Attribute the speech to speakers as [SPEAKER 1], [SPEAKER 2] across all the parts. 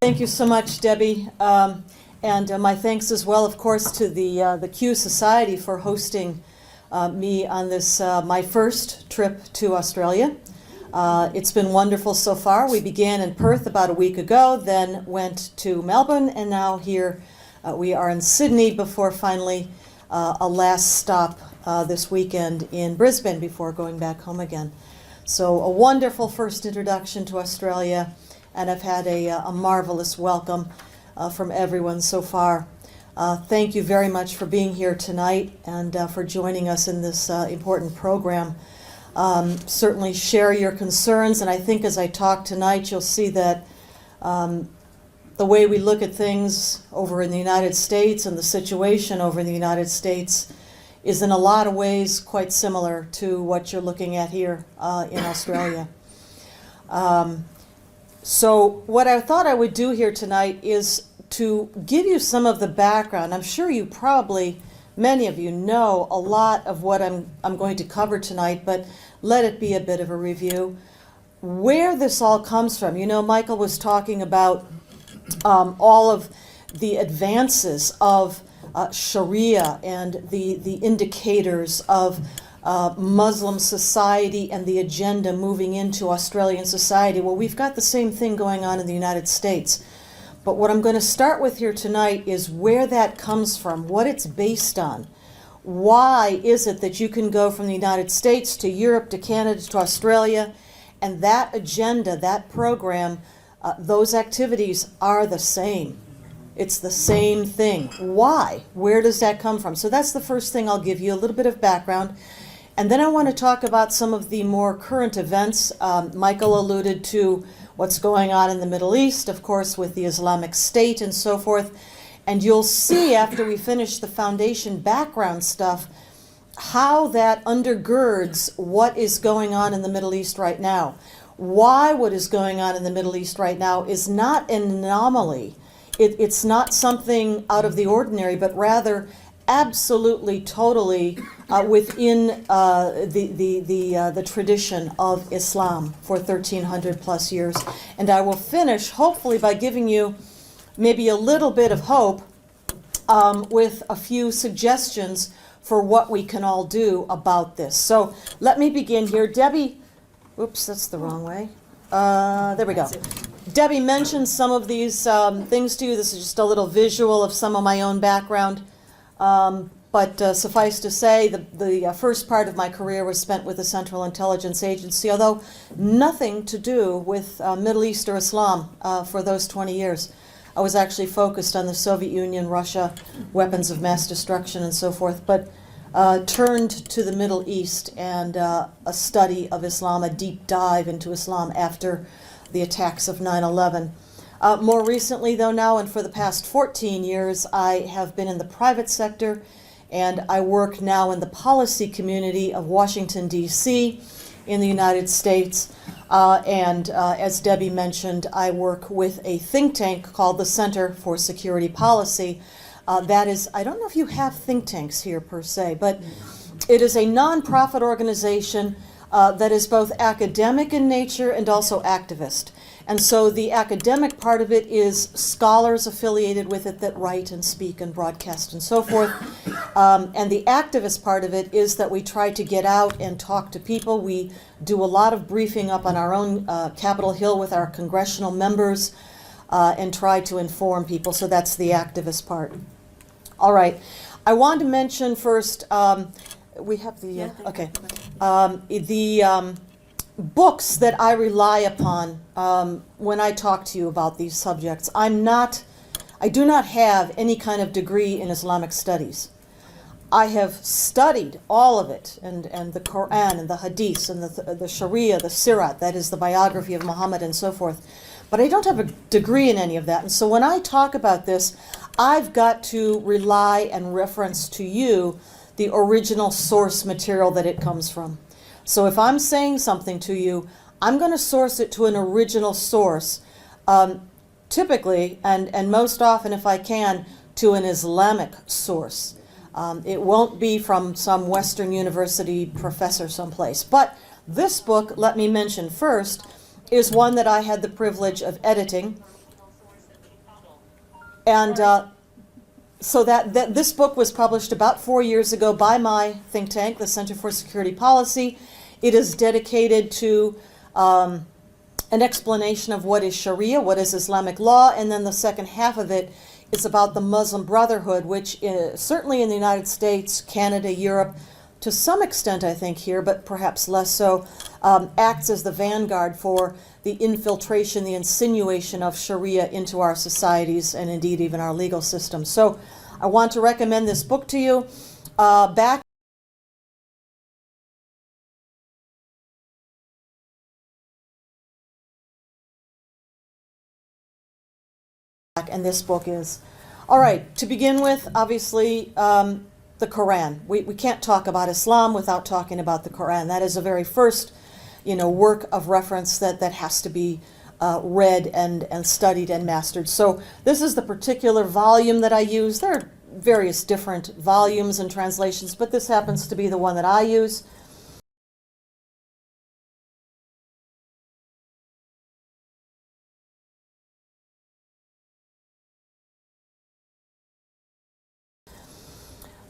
[SPEAKER 1] Thank you so much, Debbie. And my thanks as well, of course, to the Q Society for hosting me on this, my first trip to Australia. It's been wonderful so far. We began in Perth about a week ago, then went to Melbourne, and now here we are in Sydney before finally a last stop this weekend in Brisbane before going back home again. So a wonderful first introduction to Australia, and I've had a marvelous welcome from everyone so far. Thank you very much for being here tonight and for joining us in this important program. Certainly share your concerns, and I think as I talk tonight you'll see that the way we look at things over in the United States and the situation over in the United States is in a lot of ways quite similar to what you're looking at here in Australia. So what I thought I would do here tonight is to give you some of the background. I'm sure you probably, many of you know a lot of what I'm going to cover tonight, but let it be a bit of a review. Where this all comes from. You know, Michael was talking about all of the advances of Sharia and the indicators of Muslim society and the agenda moving into Australian society. Well, we've got the same thing going on in the United States. But what I'm going to start with here tonight is where that comes from, what it's based on. Why is it that you can go from the United States to Europe to Canada to Australia, and that agenda, that program, those activities are the same. It's the same thing. Why? Where does that come from? So that's the first thing. I'll give you a little bit of background. And then I want to talk about some of the more current events. Michael alluded to what's going on in the Middle East, of course, with the Islamic State and so forth. And you'll see after we finish the foundation background stuff how that undergirds what is going on in the Middle East right now. Why what is going on in the Middle East right now is not an anomaly. It's not something out of the ordinary, but rather absolutely, totally within the tradition of Islam for 1,300 plus years. And I will finish, hopefully, by giving you maybe a little bit of hope with a few suggestions for what we can all do about this. So let me begin here. Debbie, oops, that's the wrong way. There we go. Debbie mentioned some of these things to you. This is just a little visual of some of my own background. But suffice to say, the first part of my career was spent with the Central Intelligence Agency, although nothing to do with Middle East or Islam for those 20 years. I was actually focused on the Soviet Union, Russia, weapons of mass destruction and so forth, but turned to the Middle East and a study of Islam, a deep dive into Islam after the attacks of 9/11. More recently, though, now and for the past 14 years, I have been in the private sector, and I work now in the policy community of Washington, D.C. in the United States. As Debbie mentioned, I work with a think tank called the Center for Security Policy. That is, I don't know if you have think tanks here per se, but it is a nonprofit organization that is both academic in nature and also activist. And so the academic part of it is scholars affiliated with it that write and speak and broadcast and so forth. And the activist part of it is that we try to get out and talk to people. We do a lot of briefing up on our own Capitol Hill with our congressional members and try to inform people. So that's the activist part. All right. I want to mention first, we have the, okay. The books that I rely upon when I talk to you about these subjects. I do not have any kind of degree in Islamic studies. I have studied all of it, and the Quran and the Hadiths and the Sharia, the Sirat, that is the biography of Muhammad and so forth. But I don't have a degree in any of that. And so when I talk about this, I've got to rely and reference to you the original source material that it comes from. So if I'm saying something to you, I'm going to source it to an original source, typically, and most often if I can, to an Islamic source. It won't be from some Western university professor someplace. But this book, let me mention first, is one that I had the privilege of editing. And so this book was published about 4 years ago by my think tank, the Center for Security Policy. It is dedicated to an explanation of what is Sharia, what is Islamic law, and then the second half of it is about the Muslim Brotherhood, which is, certainly in the United States, Canada, Europe, to some extent I think here, but perhaps less so, acts as the vanguard for the infiltration, the insinuation of Sharia into our societies and indeed even our legal system. So I want to recommend this book to you. Back and this book is. All right, to begin with, obviously, the Quran. We can't talk about Islam without talking about the Quran. That is the very first, work of reference that has to be read and studied and mastered. So this is the particular volume that I use. There are various different volumes and translations, but this happens to be the one that I use.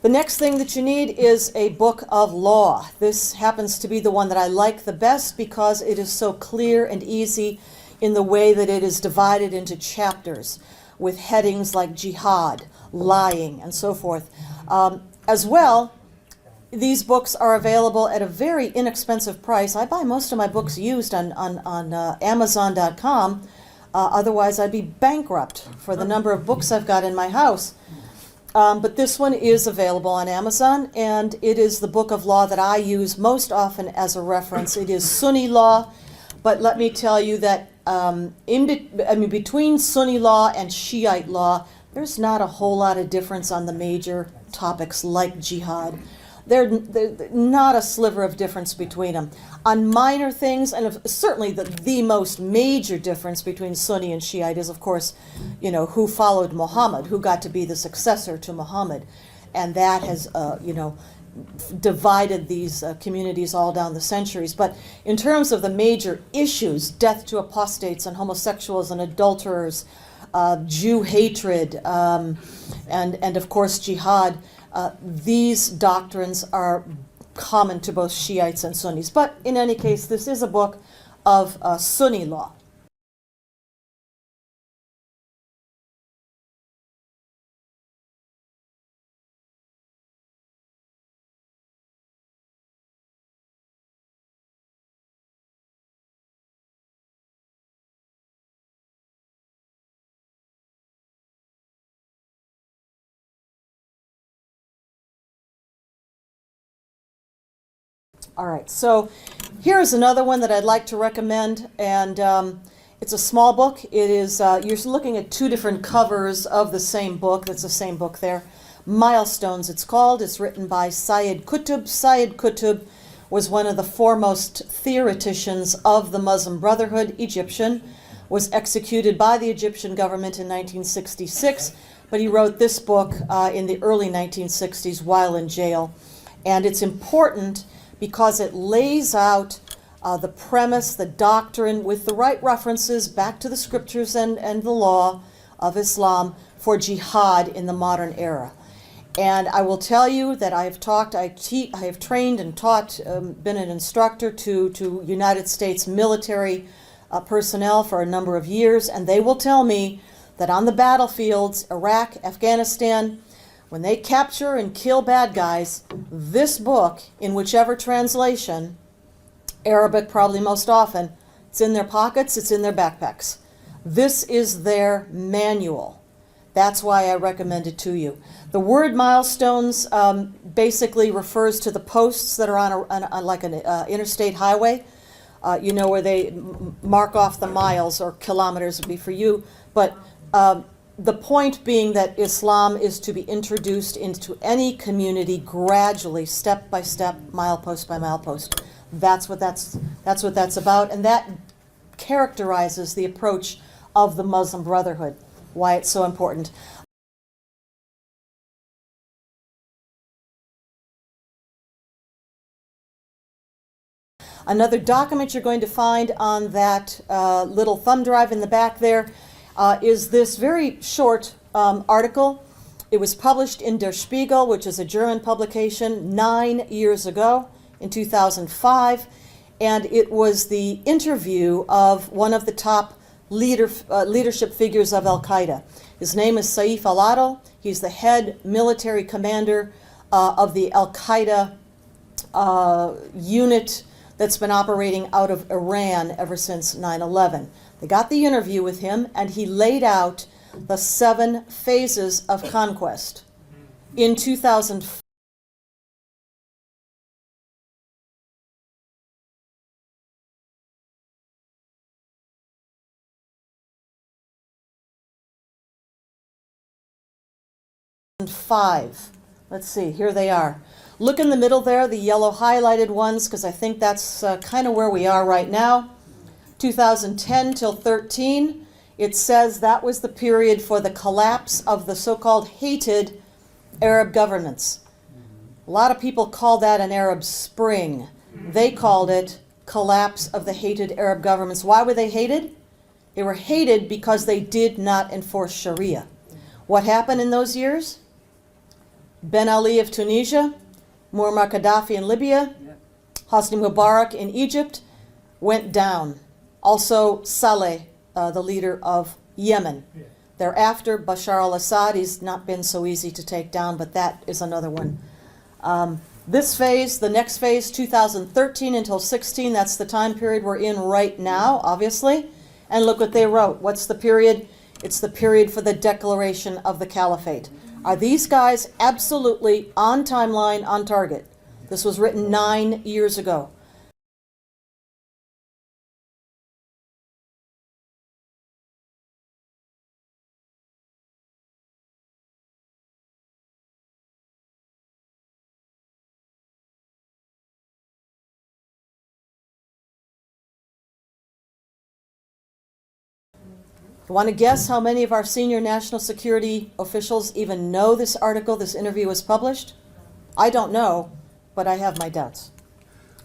[SPEAKER 1] The next thing that you need is a book of law. This happens to be the one that I like the best because it is so clear and easy in the way that it is divided into chapters with headings like jihad, lying, and so forth. As well, these books are available at a very inexpensive price. I buy most of my books used on Amazon.com. Otherwise, I'd be bankrupt for the number of books I've got in my house. But this one is available on Amazon, and it is the book of law that I use most often as a reference. It is Sunni law, but let me tell you that between Sunni law and Shiite law, there's not a whole lot of difference on the major topics like jihad. There's not a sliver of difference between them. On minor things, and certainly the most major difference between Sunni and Shiite is, of course, who followed Muhammad, who got to be the successor to Muhammad. And that has, divided these communities all down the centuries. But in terms of the major issues, death to apostates and homosexuals and adulterers, Jew hatred, and of course jihad, these doctrines are common to both Shiites and Sunnis. But in any case, this is a book of Sunni law. All right, so here's another one that I'd like to recommend, and it's a small book. It is, you're looking at two different covers of the same book. That's the same book there. Milestones, it's called. It's written by Sayyid Qutb. Sayyid Qutb was one of the foremost theoreticians of the Muslim Brotherhood, Egyptian, was executed by the Egyptian government in 1966, but he wrote this book in the early 1960s while in jail. And it's important because it lays out the premise, the doctrine, with the right references back to the scriptures and the law of Islam for jihad in the modern era. And I will tell you that I have trained and taught, been an instructor to United States military personnel for a number of years, and they will tell me that on the battlefields, Iraq, Afghanistan, when they capture and kill bad guys, this book, in whichever translation, Arabic probably most often, it's in their pockets, it's in their backpacks. This is their manual. That's why I recommend it to you. The word milestones basically refers to the posts that are on like an interstate highway, where they mark off the miles, or kilometers would be for you, but the point being that Islam is to be introduced into any community gradually, step by step, milepost by milepost. That's what that's about, and that characterizes the approach of the Muslim Brotherhood, why it's so important. Another document you're going to find on that little thumb drive in the back there is this very short article. It was published in Der Spiegel, which is a German publication, 9 years ago in 2005. And it was the interview of one of the top leadership figures of al-Qaida. His name is Saif al-Adil. He's the head military commander of the al-Qaida unit that's been operating out of Iran ever since 9/11. They got the interview with him, and he laid out the 7 phases of conquest. In 2005, let's see, here they are. Look in the middle there, the yellow highlighted ones, because I think that's kind of where we are right now. 2010 till 13, it says that was the period for the collapse of the so-called hated Arab governments. A lot of people call that an Arab Spring. They called it collapse of the hated Arab governments. Why were they hated? They were hated because they did not enforce Sharia. What happened in those years? Ben Ali of Tunisia, Muammar Gaddafi in Libya, Hosni Mubarak in Egypt went down. Also Saleh, the leader of Yemen. Thereafter, Bashar al-Assad, he's not been so easy to take down, but that is another one. This phase, the next phase, 2013 until 16, that's the time period we're in right now, obviously. And look what they wrote. What's the period? It's the period for the declaration of the caliphate. Are these guys absolutely on timeline, on target? This was written 9 years ago. You want to guess how many of our senior national security officials even know this article, this interview was published? I don't know, but I have my doubts.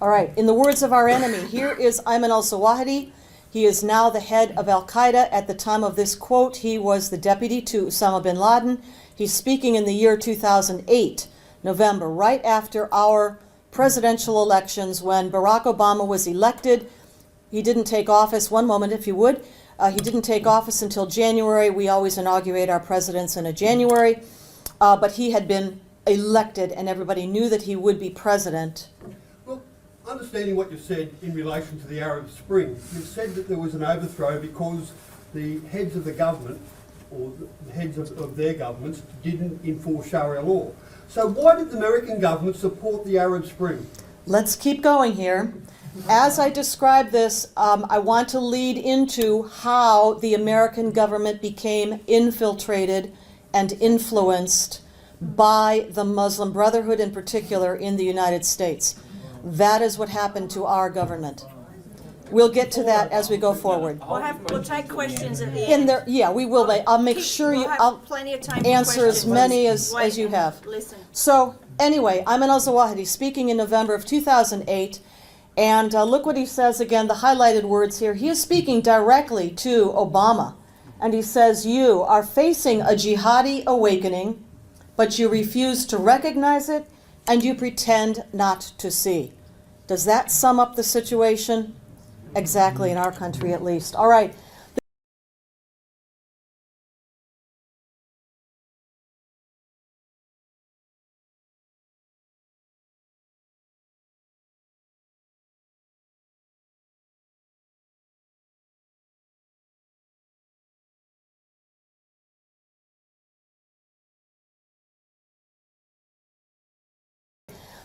[SPEAKER 1] All right, in the words of our enemy, here is Ayman al-Zawahiri. He is now the head of al-Qaida. At the time of this quote, he was the deputy to Osama bin Laden. He's speaking in the year 2008, November, right after our presidential elections when Barack Obama was elected. He didn't take office, one moment if you would. He didn't take office until January. We always inaugurate our presidents in a January. But he had been elected, and everybody knew that he would be president.
[SPEAKER 2] Well, understanding what you said in relation to the Arab Spring, you've said that there was an overthrow because the heads of the government, or the heads of their governments, didn't enforce Sharia law. So why did the American government support the Arab Spring?
[SPEAKER 1] Let's keep going here. As I describe this, I want to lead into how the American government became infiltrated and influenced by the Muslim Brotherhood in particular in the United States. That is what happened to our government. We'll get to that as we go forward.
[SPEAKER 3] We'll take questions at the end.
[SPEAKER 1] Yeah, we will. I'll make sure I'll
[SPEAKER 3] plenty of time for
[SPEAKER 1] answer as
[SPEAKER 3] questions.
[SPEAKER 1] many as
[SPEAKER 3] Wait,
[SPEAKER 1] you have.
[SPEAKER 3] Listen.
[SPEAKER 1] So anyway, Ayman al-Zawahiri speaking in November of 2008. And look what he says again, the highlighted words here. He is speaking directly to Obama. And he says, you are facing a jihadi awakening, but you refuse to recognize it and you pretend not to see. Does that sum up the situation? Exactly, in our country at least. All right.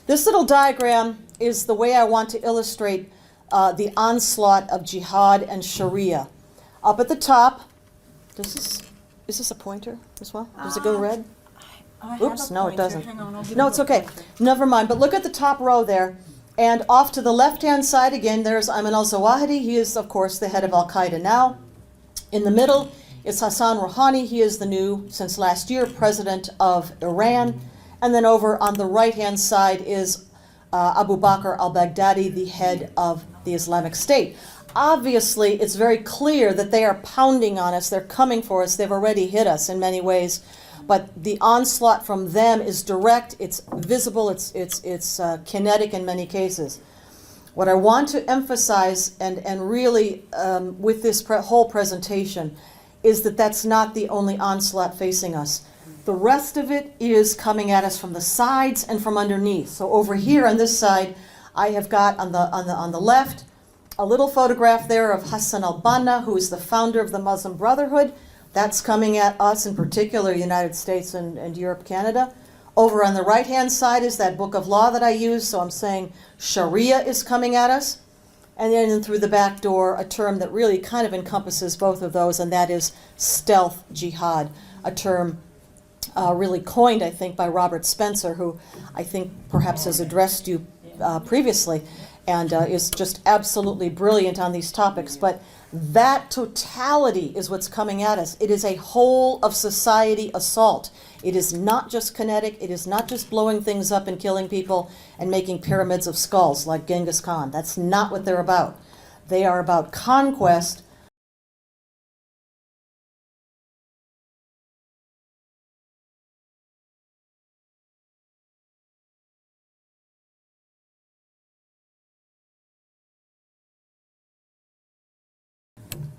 [SPEAKER 1] This little diagram is the way I want to illustrate the onslaught of jihad and Sharia. Up at the top, is this a pointer as well? Does it go red? Oops, no it doesn't. No, it's okay. Never mind, but look at the top row there. And off to the left-hand side again, there's Ayman al-Zawahiri. He is, of course, the head of al-Qaida now. In the middle is Hassan Rouhani. He is the new, since last year, president of Iran. And then over on the right-hand side is Abu Bakr al-Baghdadi, the head of the Islamic State. obviously, it's very clear that they are pounding on us. They're coming for us. They've already hit us in many ways. But the onslaught from them is direct, it's visible, it's kinetic in many cases. What I want to emphasize, and really with this whole presentation, is that that's not the only onslaught facing us. The rest of it is coming at us from the sides and from underneath. So over here on this side, I have got on the left a little photograph there of Hassan al-Banna, who is the founder of the Muslim Brotherhood. That's coming at us, in particular, United States and Europe, Canada. Over on the right-hand side is that book of law that I use, so I'm saying Sharia is coming at us. And then through the back door, a term that really kind of encompasses both of those, and that is stealth jihad, a term really coined, I think, by Robert Spencer, who I think perhaps has addressed you previously, and is just absolutely brilliant on these topics. But that totality is what's coming at us. It is a whole of society assault. It is not just kinetic. It is not just blowing things up and killing people and making pyramids of skulls like Genghis Khan. That's not what they're about. They are about conquest.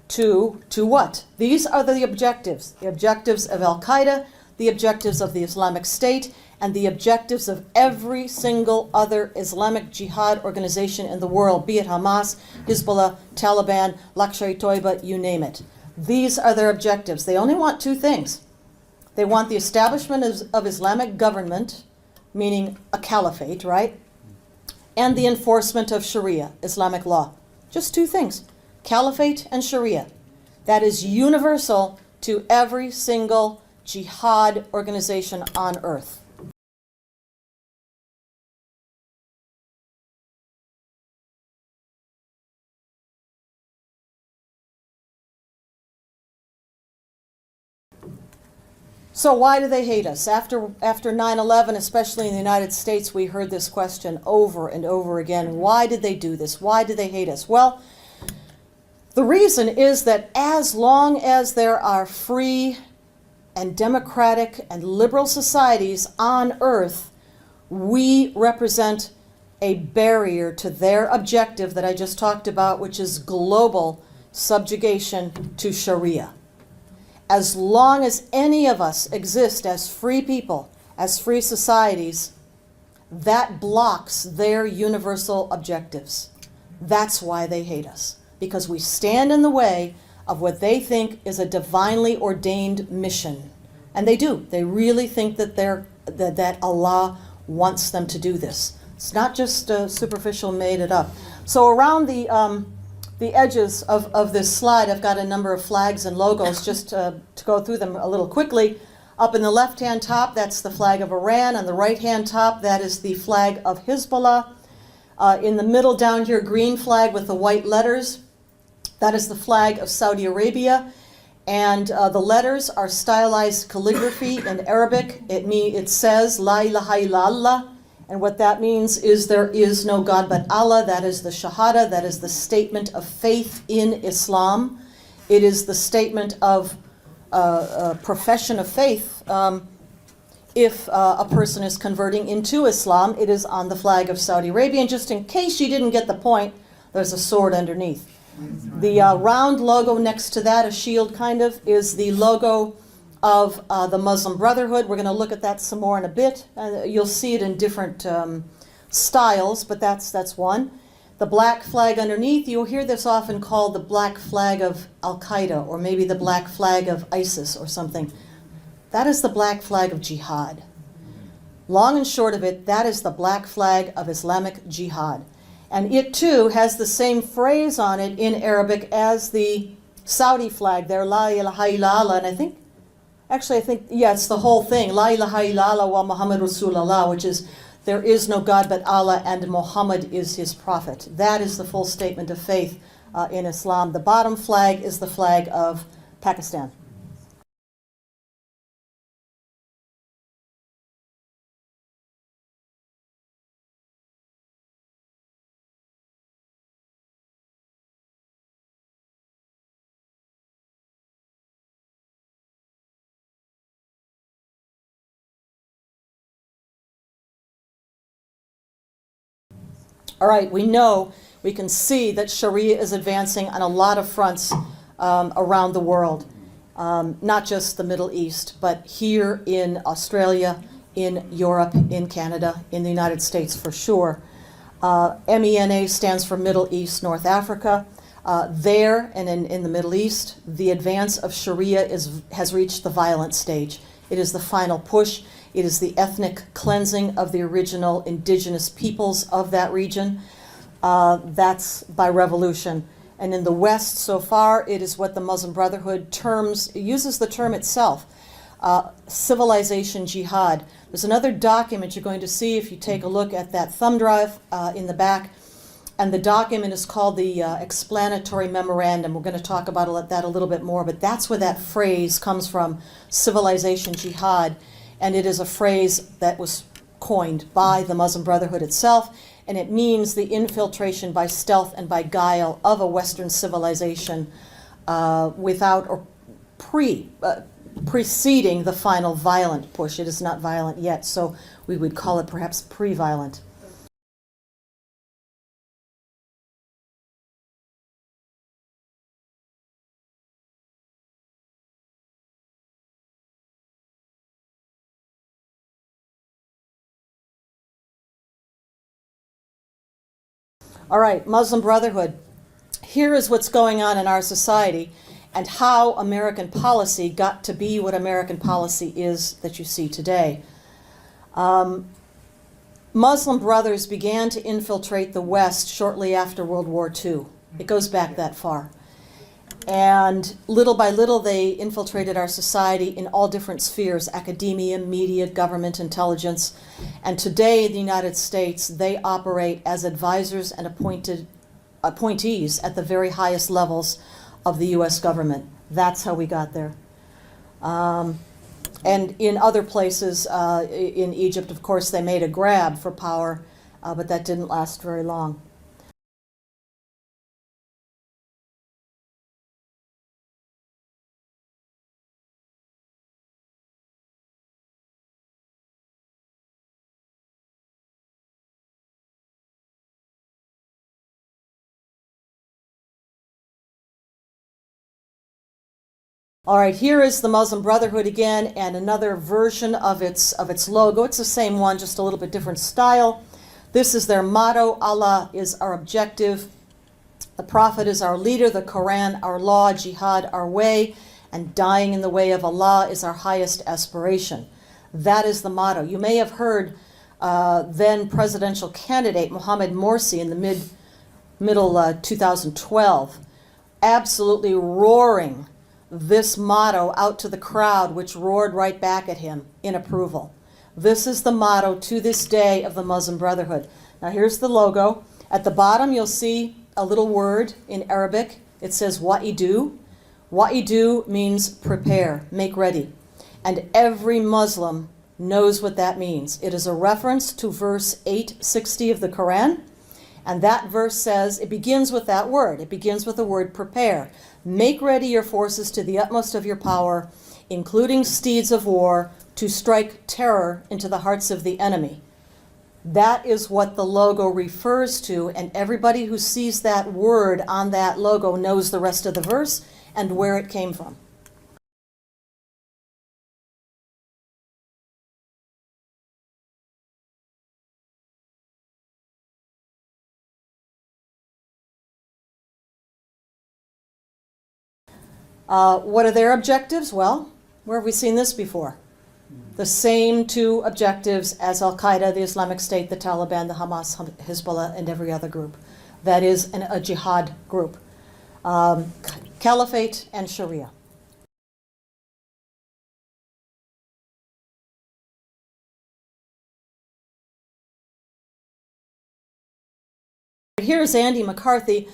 [SPEAKER 1] To what? These are the objectives. The objectives of al-Qaida, the objectives of the Islamic State, and the objectives of every single other Islamic jihad organization in the world, be it Hamas, Hezbollah, Taliban, Lashkar-e-Toiba, you name it. These are their objectives. They only want two things. They want the establishment of Islamic government, meaning a caliphate, right? And the enforcement of Sharia, Islamic law. Just two things. Caliphate and Sharia. That is universal to every single jihad organization on earth. So why do they hate us? After 9/11, especially in the United States, we heard this question over and over again. Why did they do this? Why did they hate us? Well, the reason is that as long as there are free and democratic and liberal societies on earth, we represent a barrier to their objective that I just talked about, which is global subjugation to Sharia. As long as any of us exist as free people, as free societies, that blocks their universal objectives. That's why they hate us. Because we stand in the way of what they think is a divinely ordained mission. And they do. They really think that that Allah wants them to do this. It's not just superficial, made it up. So around the edges of this slide, I've got a number of flags and logos just to go through them a little quickly. Up in the left-hand top, that's the flag of Iran. On the right-hand top, that is the flag of Hezbollah. In the middle down here, green flag with the white letters, that is the flag of Saudi Arabia. And the letters are stylized calligraphy in Arabic. It says, La ilaha illallah. And what that means is there is no God but Allah. That is the Shahada. That is the statement of faith in Islam. It is the statement of profession of faith. If a person is converting into Islam, it is on the flag of Saudi Arabia. And just in case you didn't get the point, there's a sword underneath. The round logo next to that, a shield kind of, is the logo of the Muslim Brotherhood. We're going to look at that some more in a bit. You'll see it in different styles, but that's one. The black flag underneath, you'll hear this often called the black flag of al-Qaida, or maybe the black flag of ISIS or something. That is the black flag of jihad. Long and short of it, that is the black flag of Islamic jihad. And it too has the same phrase on it in Arabic as the Saudi flag there, La ilaha illallah. And I think, yeah, it's the whole thing. La ilaha illallah wa Muhammad Rasulullah, which is, there is no God but Allah and Muhammad is his prophet. That is the full statement of faith in Islam. The bottom flag is the flag of Pakistan. All right, we can see that Sharia is advancing on a lot of fronts around the world, not just the Middle East, but here in Australia, in Europe, in Canada, in the United States for sure. MENA stands for Middle East, North Africa. There and in the Middle East, the advance of Sharia has reached the violent stage. It is the final push. It is the ethnic cleansing of the original indigenous peoples of that region. That's by revolution. And in the West, so far, it is what the Muslim Brotherhood uses the term itself, civilization jihad. There's another document you're going to see if you take a look at that thumb drive in the back. And the document is called the Explanatory Memorandum. We're going to talk about that a little bit more, but that's where that phrase comes from, civilization jihad. And it is a phrase that was coined by the Muslim Brotherhood itself, and it means the infiltration by stealth and by guile of a Western civilization without or preceding the final violent push. It is not violent yet, so we would call it perhaps pre-violent. All right, Muslim Brotherhood. Here is what's going on in our society and how American policy got to be what American policy is that you see today. Muslim brothers began to infiltrate the West shortly after World War II. It goes back that far. And little by little, they infiltrated our society in all different spheres, academia, media, government, intelligence. And today in the United States, they operate as advisors and appointees at the very highest levels of the U.S. government. That's how we got there. And in other places, in Egypt, of course, they made a grab for power, but that didn't last very long. All right, here is the Muslim Brotherhood again, and another version of its logo. It's the same one, just a little bit different style. This is their motto: Allah is our objective, the Prophet is our leader, the Quran our law, Jihad our way, and dying in the way of Allah is our highest aspiration. That is the motto. You may have heard then presidential candidate Mohammed Morsi in the middle 2012 absolutely roaring this motto out to the crowd, which roared right back at him in approval. This is the motto to this day of the Muslim Brotherhood. Now here's the logo. At the bottom you'll see a little word in Arabic. It says wa'idu. Wa'idu means prepare, make ready. And every Muslim knows what that means. It is a reference to verse 860 of the Quran. And that verse says, it begins with that word. It begins with the word prepare. Make ready your forces to the utmost of your power, including steeds of war, to strike terror into the hearts of the enemy. That is what the logo refers to, and everybody who sees that word on that logo knows the rest of the verse and where it came from. What are their objectives? Well, where have we seen this before? The same two objectives as al-Qaida, the Islamic State, the Taliban, the Hamas, Hezbollah, and every other group. That is a jihad group. Caliphate and Sharia. Here's Andy McCarthy.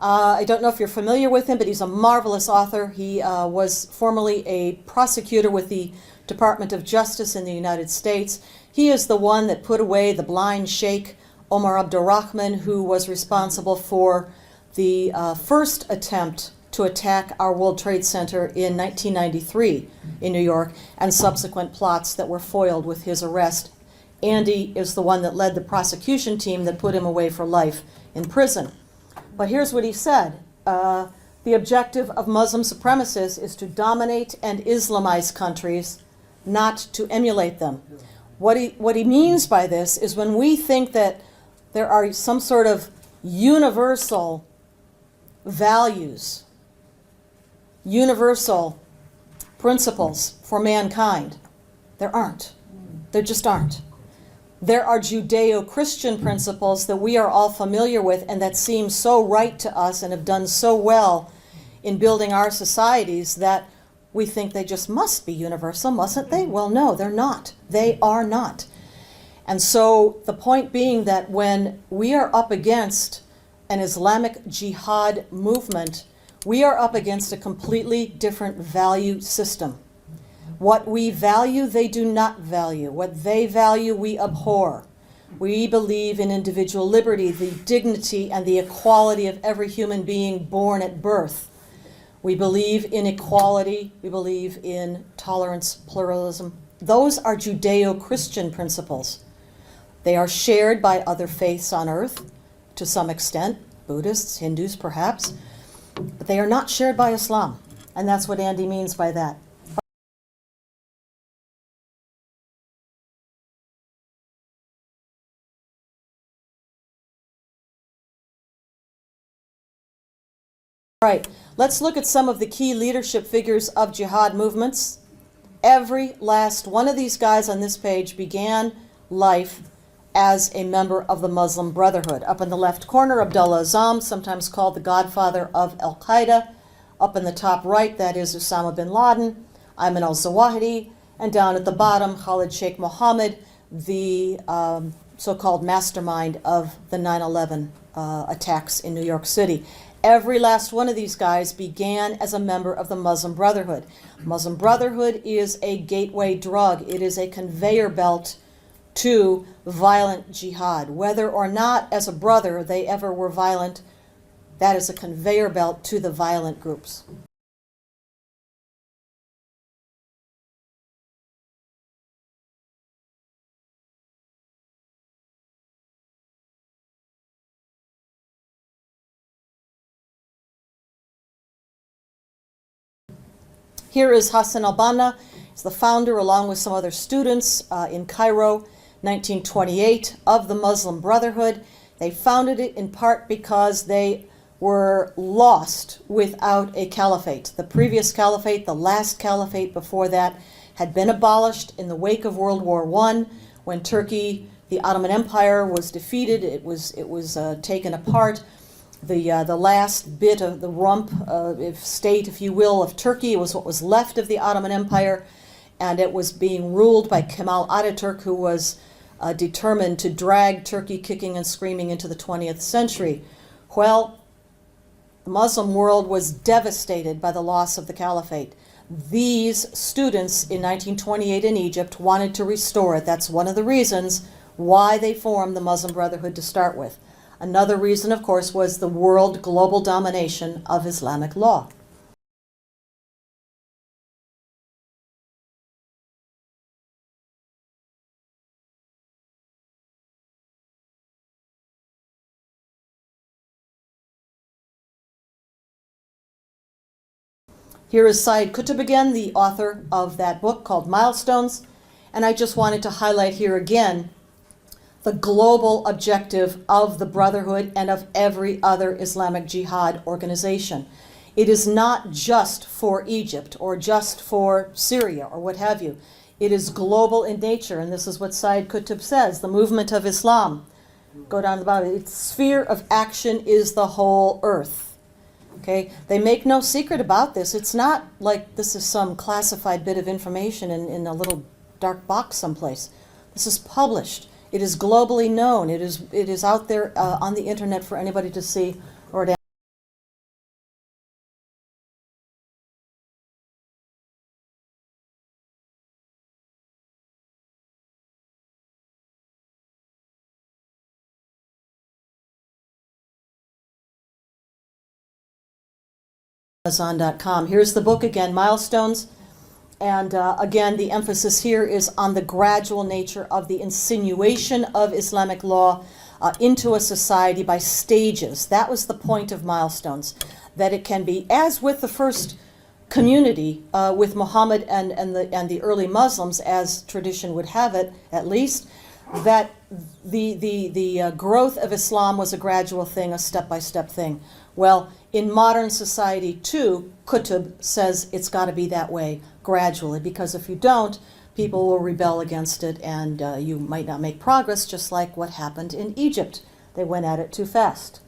[SPEAKER 1] I don't know if you're familiar with him, but he's a marvelous author. He was formerly a prosecutor with the Department of Justice in the United States. He is the one that put away the blind sheikh, Omar Abdurrahman, who was responsible for the first attempt to attack our World Trade Center in 1993 in New York, and subsequent plots that were foiled with his arrest Andy is the one that led the prosecution team that put him away for life in prison. But here's what he said. The objective of Muslim supremacists is to dominate and Islamize countries, not to emulate them. What he means by this is when we think that there are some sort of universal values, universal principles for mankind, there aren't. There just aren't. There are Judeo-Christian principles that we are all familiar with and that seem so right to us and have done so well in building our societies that we think they just must be universal, mustn't they? Well, no, they're not. They are not. And so the point being that when we are up against an Islamic jihad movement, we are up against a completely different value system. What we value, they do not value. What they value, we abhor. We believe in individual liberty, the dignity and the equality of every human being born at birth. We believe in equality. We believe in tolerance, pluralism. Those are Judeo-Christian principles. They are shared by other faiths on earth to some extent, Buddhists, Hindus perhaps, but they are not shared by Islam. And that's what Andy means by that. All right, let's look at some of the key leadership figures of jihad movements. Every last one of these guys on this page began life as a member of the Muslim Brotherhood. Up in the left corner, Abdullah Azzam, sometimes called the godfather of al-Qaida. Up in the top right, that is Osama bin Laden, Ayman al-Zawahiri, and down at the bottom, Khalid Sheikh Mohammed, the so-called mastermind of the 9/11 attacks in New York City. Every last one of these guys began as a member of the Muslim Brotherhood. Muslim Brotherhood is a gateway drug. It is a conveyor belt to violent jihad. Whether or not as a brother they ever were violent, that is a conveyor belt to the violent groups. Here is Hassan al-Banna. He's the founder, along with some other students in Cairo, 1928, of the Muslim Brotherhood. They founded it in part because they were lost without a caliphate. The previous caliphate, the last caliphate before that, had been abolished in the wake of World War I, when Turkey, the Ottoman Empire, was defeated. It was taken apart. The last bit of the rump state, if you will, of Turkey was what was left of the Ottoman Empire, and it was being ruled by Kemal Ataturk, who was determined to drag Turkey kicking and screaming into the 20th century. Well, the Muslim world was devastated by the loss of the caliphate. These students in 1928 in Egypt wanted to restore it. That's one of the reasons why they formed the Muslim Brotherhood to start with. Another reason, of course, was the world global domination of Islamic law. Here is Said Qutb again, the author of that book called Milestones, and I just wanted to highlight here again the global objective of the Brotherhood and of every other Islamic Jihad organization. It is not just for Egypt or just for Syria or what have you. It is global in nature, and this is what Said Qutb says, the movement of Islam. Go down to the bottom. Its sphere of action is the whole earth. Okay? They make no secret about this. It's not like this is some classified bit of information in a little dark box someplace. This is published. It is globally known. It is out there on the internet for anybody to see or to Amazon.com. Here's the book again, Milestones. And again, the emphasis here is on the gradual nature of the insinuation of Islamic law into a society by stages. That was the point of milestones, that it can be, as with the first community, with Muhammad and the early Muslims, as tradition would have it, at least, that the growth of Islam was a gradual thing, a step-by-step thing. Well, in modern society, too, Qutb says it's got to be that way, gradually, because if you don't, people will rebel against it, and you might not make progress, just like what happened in Egypt. They went at it too fast.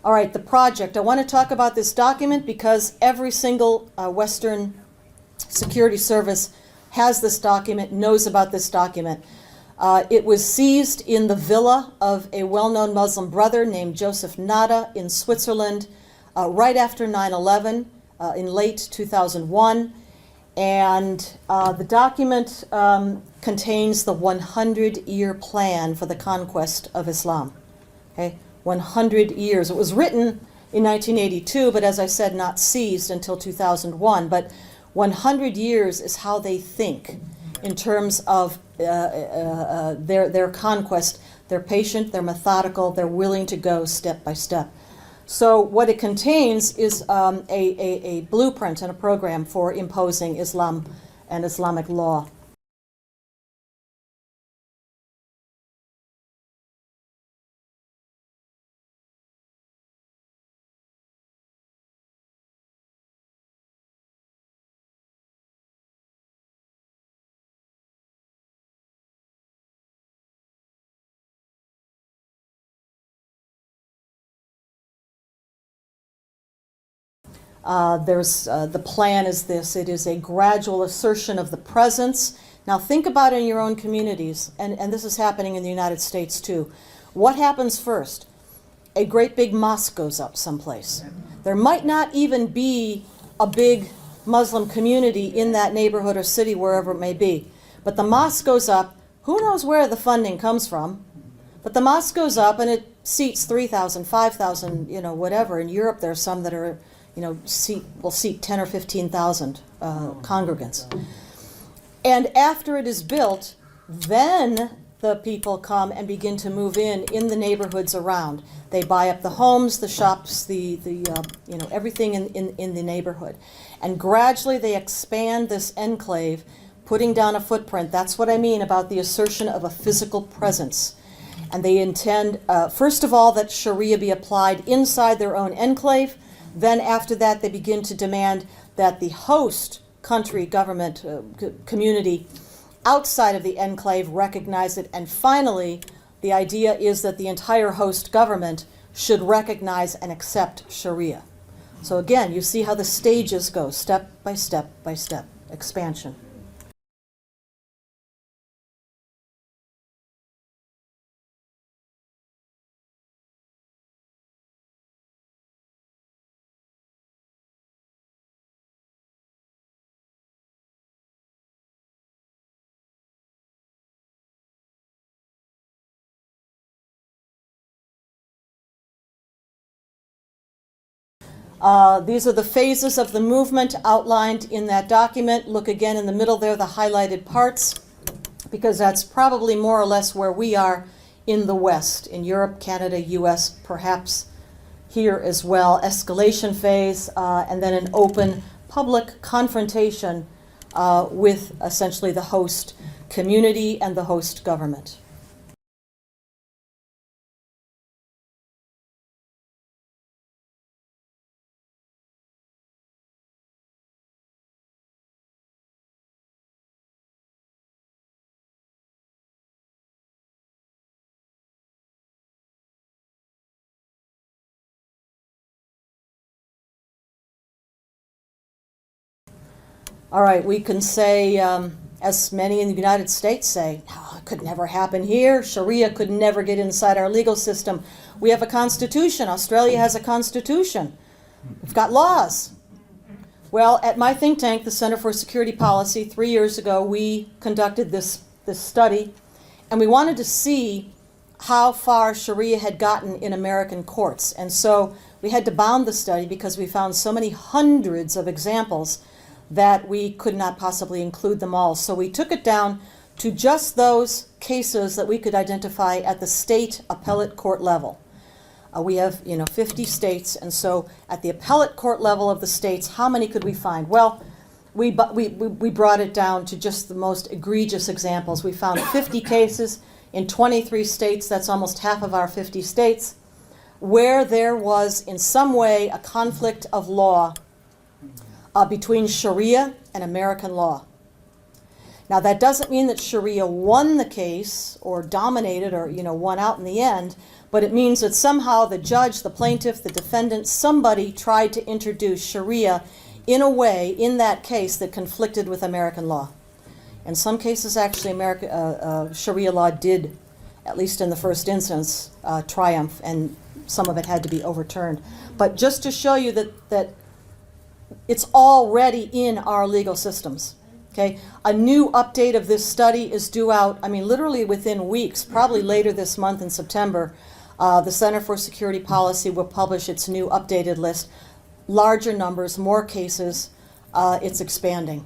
[SPEAKER 1] All right, the project. I want to talk about this document because every single Western security service has this document, knows about this document. It was seized in the villa of a well-known Muslim brother named Joseph Nada in Switzerland right after 9/11 in late 2001. And the document contains the 100-year plan for the conquest of Islam. Okay, 100 years. It was written in 1982, but as I said, not seized until 2001. But 100 years is how they think in terms of their conquest. They're patient, they're methodical, they're willing to go step by step. So what it contains is a blueprint and a program for imposing Islam and Islamic law. The plan is this. It is a gradual assertion of the presence. Now think about it in your own communities, and this is happening in the United States too. What happens first? A great big mosque goes up someplace. There might not even be a big Muslim community in that neighborhood or city, wherever it may be. But the mosque goes up. Who knows where the funding comes from? But the mosque goes up and it seats 3,000, 5,000, whatever. In Europe, there are some that are will seat 10 or 15,000 congregants. And after it is built, then the people come and begin to move in the neighborhoods around. They buy up the homes, the shops, the everything in the neighborhood. And gradually they expand this enclave, putting down a footprint. That's what I mean about the assertion of a physical presence. And they intend, first of all, that Sharia be applied inside their own enclave. Then after that, they begin to demand that the host country, government, community outside of the enclave recognize it. And finally, the idea is that the entire host government should recognize and accept Sharia. So again, you see how the stages go, step by step by step, expansion. These are the phases of the movement outlined in that document. Look again in the middle there, the highlighted parts, because that's probably more or less where we are in the West, in Europe, Canada, US, perhaps here as well. Escalation phase, and then an open public confrontation with essentially the host community and the host government. All right, we can say, as many in the United States say, oh, it could never happen here. Sharia could never get inside our legal system. We have a constitution. Australia has a constitution. We've got laws. Well, at my think tank, the Center for Security Policy, 3 years ago, we conducted this study, and we wanted to see how far Sharia had gotten in American courts. And so we had to bound the study because we found so many hundreds of examples that we could not possibly include them all. So we took it down to just those cases that we could identify at the state appellate court level. We have, 50 states, and so at the appellate court level of the states, how many could we find? Well, we brought it down to just the most egregious examples. We found 50 cases in 23 states, that's almost half of our 50 states, where there was in some way a conflict of law between Sharia and American law. Now that doesn't mean that Sharia won the case or dominated or won out in the end, but it means that somehow the judge, the plaintiff, the defendant, somebody tried to introduce Sharia in a way in that case that conflicted with American law. In some cases, actually, Sharia law did, at least in the first instance, triumph, and some of it had to be overturned. But just to show you that it's already in our legal systems. Okay, a new update of this study is due out, literally within weeks, probably later this month in September. The Center for Security Policy will publish its new updated list. Larger numbers, more cases, it's expanding,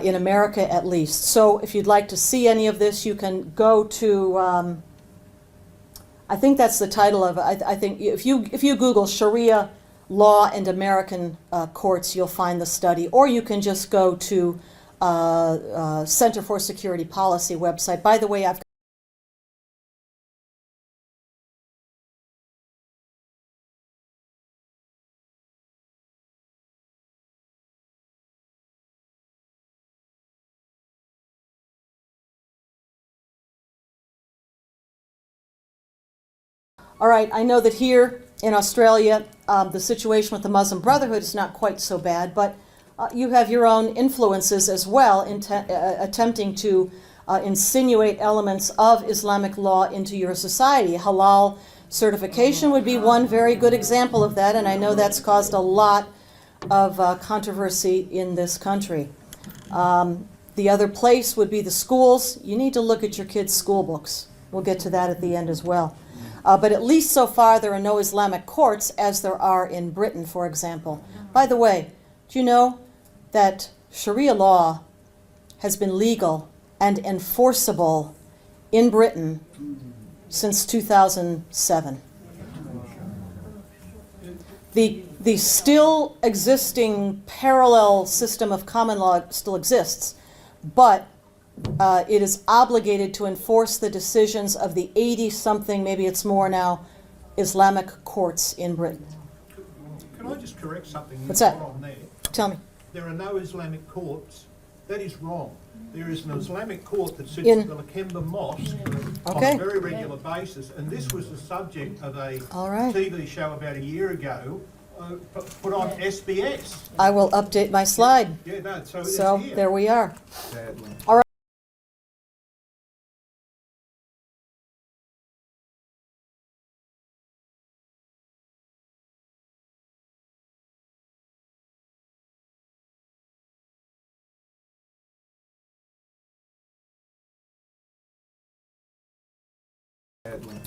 [SPEAKER 1] in America at least. So if you'd like to see any of this, you can go to, I think that's the title of it. I think if you Google Sharia law and American courts, you'll find the study. Or you can just go to Center for Security Policy website. By the way, I've All right, I know that here in Australia, the situation with the Muslim Brotherhood is not quite so bad, but you have your own influences as well in attempting to insinuate elements of Islamic law into your society. Halal certification would be one very good example of that, and I know that's caused a lot of controversy in this country. The other place would be the schools. You need to look at your kids' school books. We'll get to that at the end as well. But at least so far there are no Islamic courts as there are in Britain, for example. By the way, do you know that Sharia law has been legal and enforceable in Britain since 2007? The still existing parallel system of common law still exists, but it is obligated to enforce the decisions of the 80-something, maybe it's more now, Islamic courts in Britain.
[SPEAKER 4] Can I just correct something?
[SPEAKER 1] What's that?
[SPEAKER 4] On there?
[SPEAKER 1] Tell me.
[SPEAKER 4] There are no Islamic courts. That is wrong. There is an Islamic court that sits
[SPEAKER 1] In-
[SPEAKER 4] at the Lakemba Mosque on
[SPEAKER 1] Okay.
[SPEAKER 4] a very regular basis, and this was the subject of a
[SPEAKER 1] All right.
[SPEAKER 4] TV show about a year ago, put on SBS.
[SPEAKER 1] I will update my slide.
[SPEAKER 4] Yeah, no, so
[SPEAKER 1] So
[SPEAKER 4] it's here.
[SPEAKER 1] there we are.
[SPEAKER 4] Sadly.
[SPEAKER 1] All right.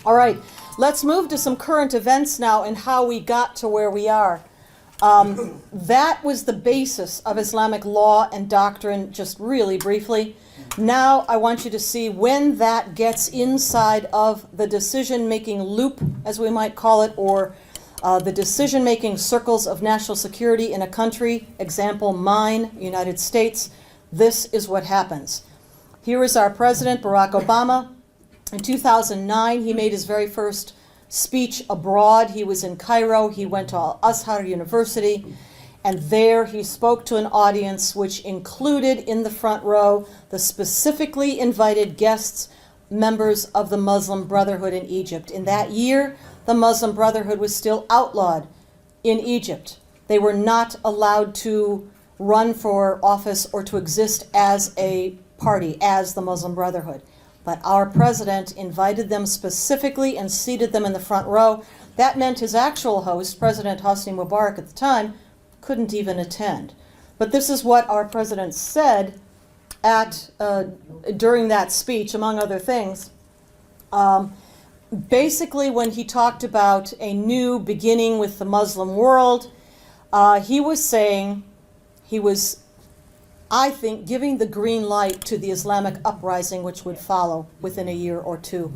[SPEAKER 1] All right, let's move to some current events now and how we got to where we are. That was the basis of Islamic law and doctrine, just really briefly. Now I want you to see when that gets inside of the decision-making loop, as we might call it, or the decision-making circles of national security in a country. Example, mine, United States. This is what happens. Here is our president, Barack Obama. In 2009, he made his very first speech abroad. He was in Cairo. He went to Al-Azhar University, and there he spoke to an audience which included in the front row the specifically invited guests, members of the Muslim Brotherhood in Egypt. In that year, the Muslim Brotherhood was still outlawed in Egypt. They were not allowed to run for office or to exist as a party, as the Muslim Brotherhood. But our president invited them specifically and seated them in the front row. That meant his actual host, President Hosni Mubarak at the time, couldn't even attend. But this is what our president said during that speech, among other things. Basically, when he talked about a new beginning with the Muslim world, he was saying, He was, I think, giving the green light to the Islamic uprising which would follow within a year or two.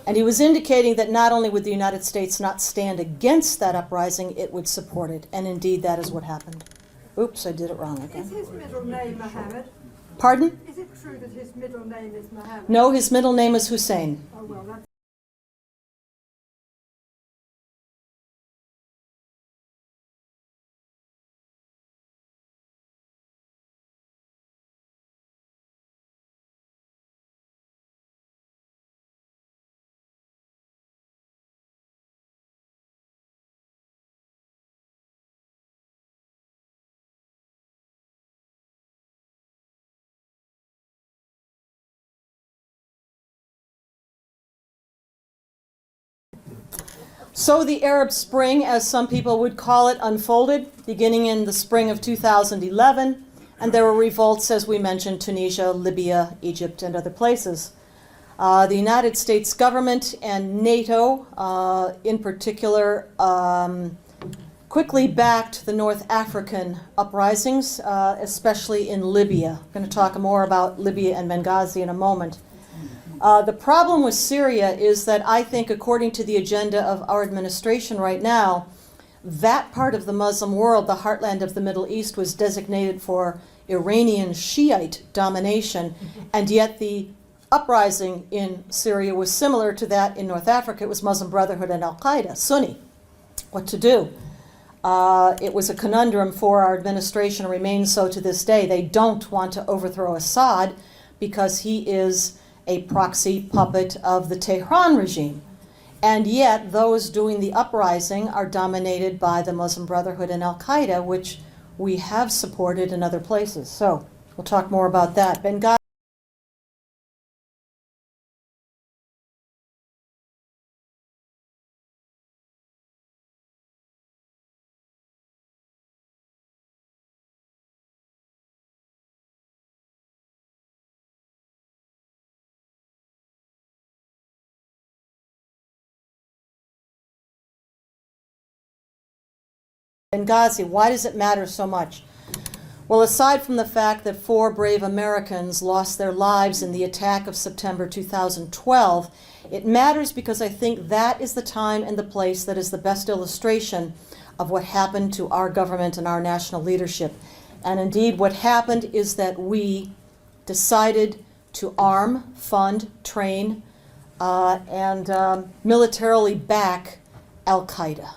[SPEAKER 1] And he was indicating that not only would the United States not stand against that uprising, it would support it. And indeed, that is what happened. Oops, I did it wrong again.
[SPEAKER 5] Is his middle name Mohammed?
[SPEAKER 1] Pardon?
[SPEAKER 5] Is it true that his middle name is Mohammed?
[SPEAKER 1] No, his middle name is Hussein.
[SPEAKER 5] Oh, well, that's...
[SPEAKER 1] So the Arab Spring, as some people would call it, unfolded, beginning in the spring of 2011, and there were revolts, as we mentioned, Tunisia, Libya, Egypt, and other places. The United States government and NATO, in particular, quickly backed the North African uprisings, especially in Libya. I'm going to talk more about Libya and Benghazi in a moment. The problem with Syria is that I think, according to the agenda of our administration right now, that part of the Muslim world, the heartland of the Middle East, was designated for Iranian Shiite domination, and yet the uprising in Syria was similar to that in North Africa. It was Muslim Brotherhood and al-Qaida, Sunni. What to do? It was a conundrum for our administration, and remains so to this day. They don't want to overthrow Assad because he is a proxy puppet of the Tehran regime. And yet those doing the uprising are dominated by the Muslim Brotherhood and al-Qaida, which we have supported in other places. So we'll talk more about that. Benghazi. Benghazi, why does it matter so much? Well, aside from the fact that 4 brave Americans lost their lives in the attack of September 2012, it matters because I think that is the time and the place that is the best illustration of what happened to our government and our national leadership. And indeed, what happened is that we decided to arm, fund, train, and militarily back al-Qaida.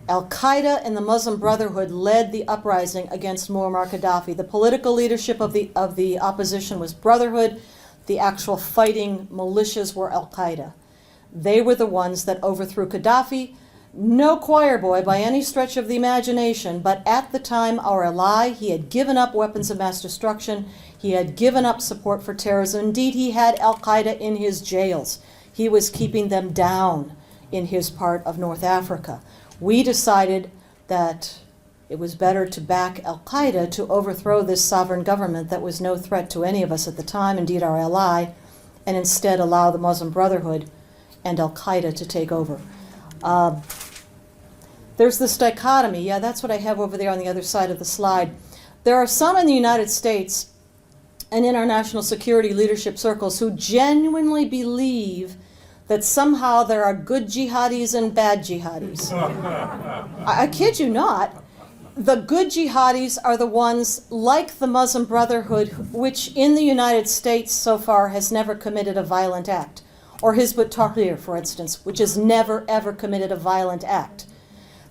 [SPEAKER 1] Al-Qaida and the Muslim Brotherhood led the uprising against Muammar Gaddafi. The political leadership of the opposition was Brotherhood. The actual fighting militias were Al-Qaida. They were the ones that overthrew Gaddafi. No choir boy by any stretch of the imagination, but at the time our ally. He had given up weapons of mass destruction. He had given up support for terrorism. Indeed, he had Al-Qaida in his jails. He was keeping them down in his part of North Africa. We decided that it was better to back al-Qaida to overthrow this sovereign government that was no threat to any of us at the time, indeed our ally, and instead allow the Muslim Brotherhood and al-Qaida to take over. There's this dichotomy. Yeah, that's what I have over there on the other side of the slide. There are some in the United States and in our national security leadership circles who genuinely believe that somehow there are good jihadis and bad jihadis. I kid you not. The good jihadis are the ones like the Muslim Brotherhood, which in the United States so far has never committed a violent act. Or Hizb ut-Tahrir, for instance, which has never ever committed a violent act.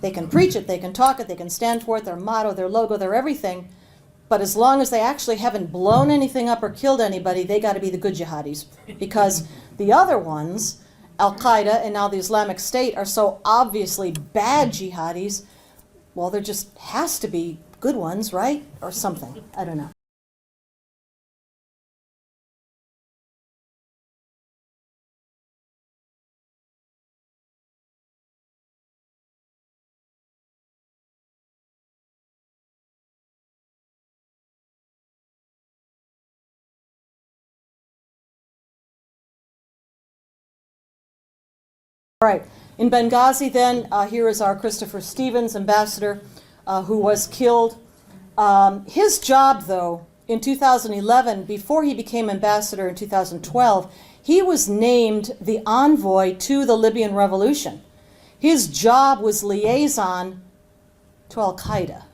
[SPEAKER 1] They can preach it, they can talk it, they can stand for it, their motto, their logo, their everything. But as long as they actually haven't blown anything up or killed anybody, they got to be the good jihadis. Because the other ones, Al-Qaida and now the Islamic State, are so obviously bad jihadis. Well, there just has to be good ones, right? Or something. I don't know. All right, in Benghazi then, here is our Christopher Stevens, ambassador, who was killed. His job, though, in 2011, before he became ambassador in 2012, he was named the envoy to the Libyan revolution. His job was liaison to al-Qaida.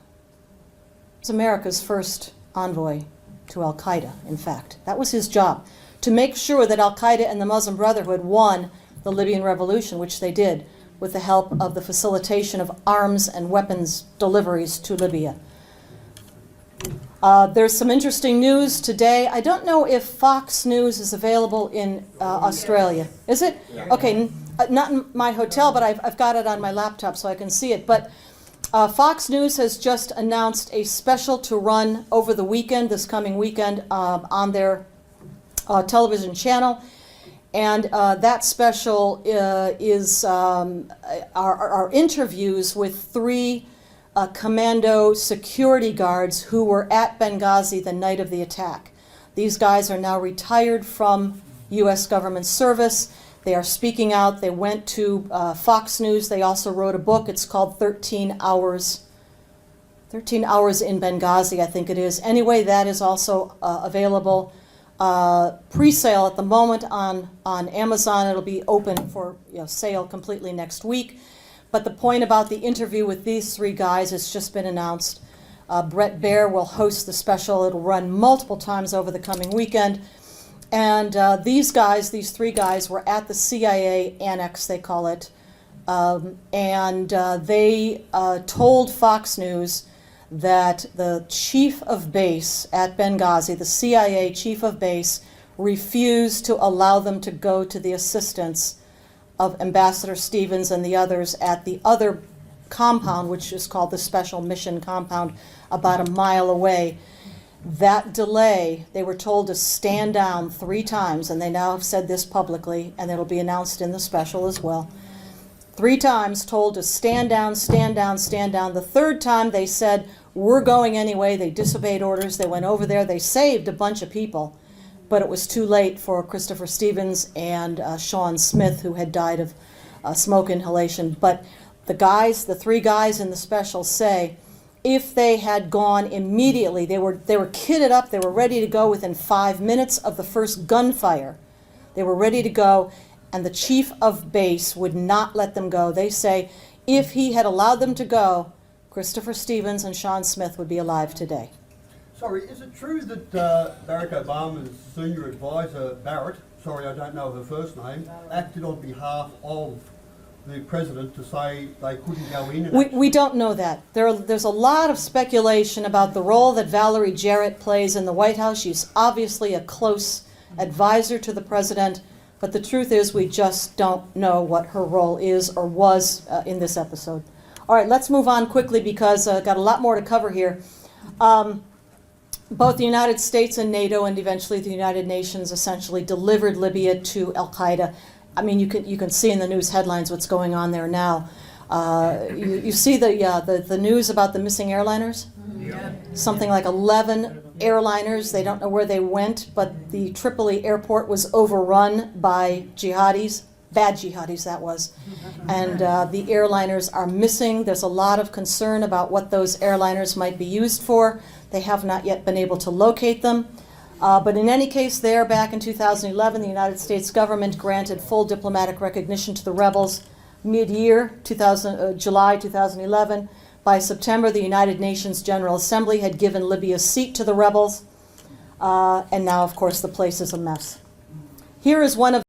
[SPEAKER 1] It's America's first envoy to al-Qaida, in fact. That was his job, to make sure that al-Qaida and the Muslim Brotherhood won the Libyan revolution, which they did with the help of the facilitation of arms and weapons deliveries to Libya. There's some interesting news today. I don't know if Fox News is available in Australia. Is it? Okay, not in my hotel, but I've got it on my laptop so I can see it. But Fox News has just announced a special to run over the weekend, this coming weekend, on their television channel. And that special is our interviews with three commando security guards who were at Benghazi the night of the attack. These guys are now retired from U.S. government service. They are speaking out. They went to Fox News. They also wrote a book. It's called 13 Hours. 13 Hours in Benghazi, I think it is. Anyway, that is also available. Pre-sale at the moment on Amazon. It'll be open for sale completely next week. But the point about the interview with these three guys has just been announced. Brett Baer will host the special. It'll run multiple times over the coming weekend. And these three guys, were at the CIA annex, they call it. They told Fox News that the chief of base at Benghazi, the CIA chief of base, refused to allow them to go to the assistance of Ambassador Stevens and the others at the other compound, which is called the Special Mission Compound, about a mile away. That delay, they were told to stand down 3 times, and they now have said this publicly, and it'll be announced in the special as well. 3 times told to stand down, stand down, stand down. The 3rd time they said, we're going anyway. They disobeyed orders. They went over there. They saved a bunch of people, but it was too late for Christopher Stevens and Sean Smith, who had died of smoke inhalation. But the 3 guys in the special say, if they had gone immediately, they were kitted up, they were ready to go within 5 minutes of the first gunfire. They were ready to go, and the chief of base would not let them go. They say if he had allowed them to go, Christopher Stevens and Sean Smith would be alive today.
[SPEAKER 2] Sorry, is it true that Barack Obama's senior advisor, Barrett, sorry I don't know her first name, acted on behalf of the president to say they couldn't go in?
[SPEAKER 1] We don't know that. There's a lot of speculation about the role that Valerie Jarrett plays in the White House. She's obviously a close advisor to the president, but the truth is we just don't know what her role is or was in this episode. All right, let's move on quickly because I've got a lot more to cover here. Both the United States and NATO and eventually the United Nations essentially delivered Libya to al-Qaida. I mean, you can see in the news headlines what's going on there now. You see the news about the missing airliners? Yeah. Something like 11 airliners. They don't know where they went, but the Tripoli airport was overrun by jihadis. Bad jihadis, that was. And the airliners are missing. There's a lot of concern about what those airliners might be used for. They have not yet been able to locate them. But in any case, there, back in 2011, the United States government granted full diplomatic recognition to the rebels mid-year, July 2011. By September, the United Nations General Assembly had given Libya a seat to the rebels. And now, of course, the place is a mess. Here is one of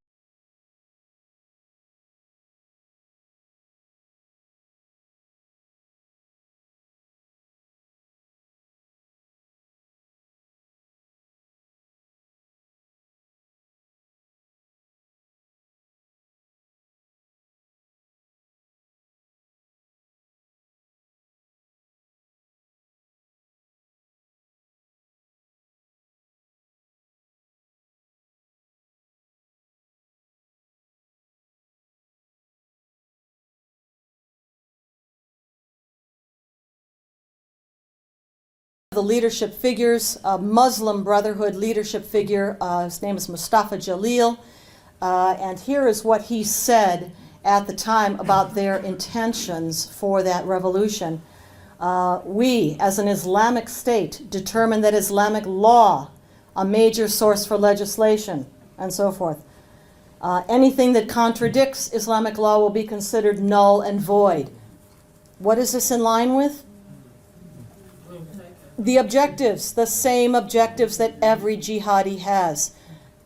[SPEAKER 1] the leadership figures, Muslim Brotherhood leadership figure. His name is Mustafa Jalil. And here is what he said at the time about their intentions for that revolution. We, as an Islamic state, determine that Islamic law, a major source for legislation, and so forth. Anything that contradicts Islamic law will be considered null and void. What is this in line with? The objectives, the same objectives that every jihadi has.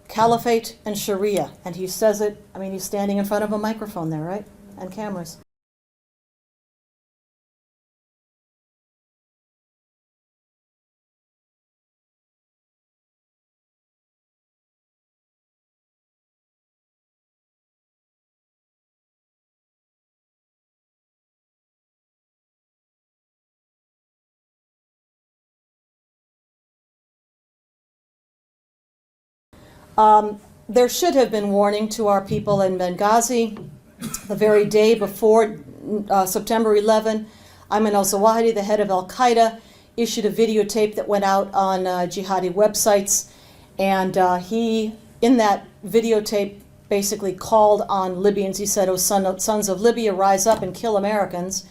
[SPEAKER 1] Caliphate and Sharia. And he says it, I mean, he's standing in front of a microphone there, right? And cameras. There should have been warning to our people in Benghazi the very day before September 11. Ayman al-Zawahiri, the head of al-Qaida, issued a videotape that went out on jihadi websites, and he, in that videotape, basically called on Libyans. He said, "Oh, sons of Libya, rise up and kill Americans,"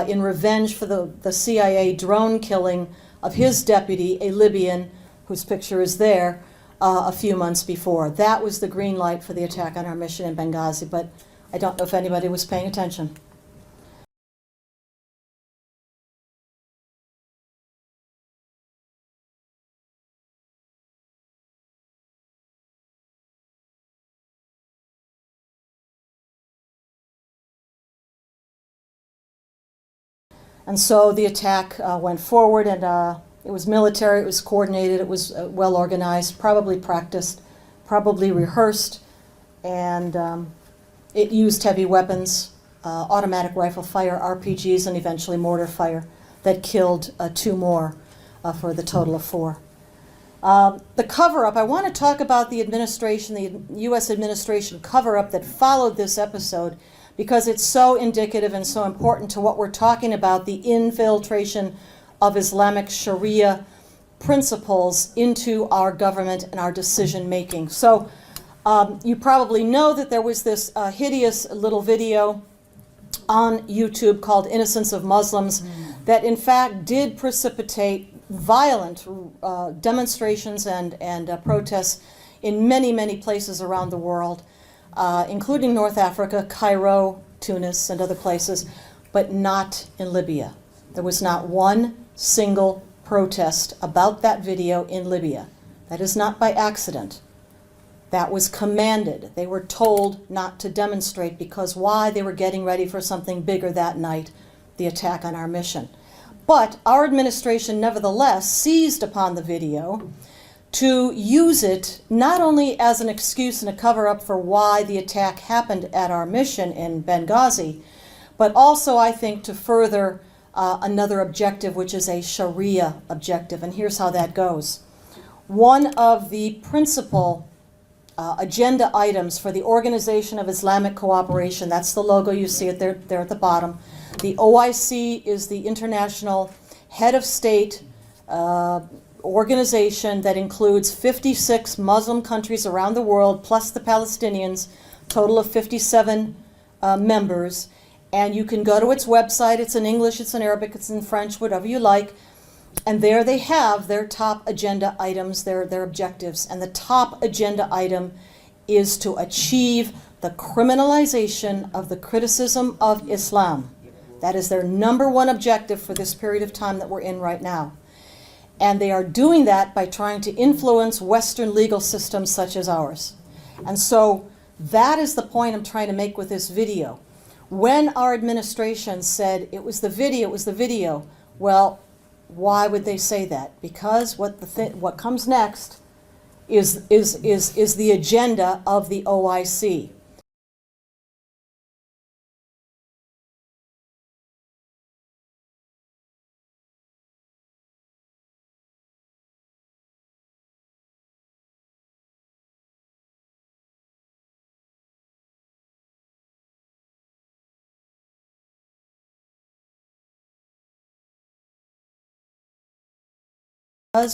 [SPEAKER 1] in revenge for the CIA drone killing of his deputy, a Libyan, whose picture is there, a few months before. That was the green light for the attack on our mission in Benghazi, but I don't know if anybody was paying attention. And so the attack went forward, and it was military, it was coordinated, it was well organized, probably practiced, probably rehearsed, and it used heavy weapons, automatic rifle fire, RPGs, and eventually mortar fire that killed 2 more for the total of 4. The cover-up, I want to talk about the administration, the U.S. administration cover-up that followed this episode, because it's so indicative and so important to what we're talking about, the infiltration of Islamic Sharia principles into our government and our decision making. So you probably know that there was this hideous little video on YouTube called Innocence of Muslims that in fact did precipitate violent demonstrations and protests in many, many places around the world, including North Africa, Cairo, Tunis, and other places, but not in Libya. There was not one single protest about that video in Libya. That is not by accident. That was commanded. They were told not to demonstrate because why? They were getting ready for something bigger that night, the attack on our mission. But our administration nevertheless seized upon the video to use it not only as an excuse and a cover-up for why the attack happened at our mission in Benghazi, but also, I think, to further another objective, which is a Sharia objective. And here's how that goes. One of the principal agenda items for the Organization of Islamic Cooperation, that's the logo, you see it there at the bottom. The OIC is the international head of state organization that includes 56 Muslim countries around the world, plus the Palestinians, total of 57 members. And you can go to its website. It's in English, it's in Arabic, it's in French, whatever you like. And there they have their top agenda items, their objectives. And the top agenda item is to achieve the criminalization of the criticism of Islam. That is their #1 objective for this period of time that we're in right now. And they are doing that by trying to influence Western legal systems such as ours. And so that is the point I'm trying to make with this video. When our administration said it was the video, well, why would they say that? Because what comes next is the agenda of the OIC.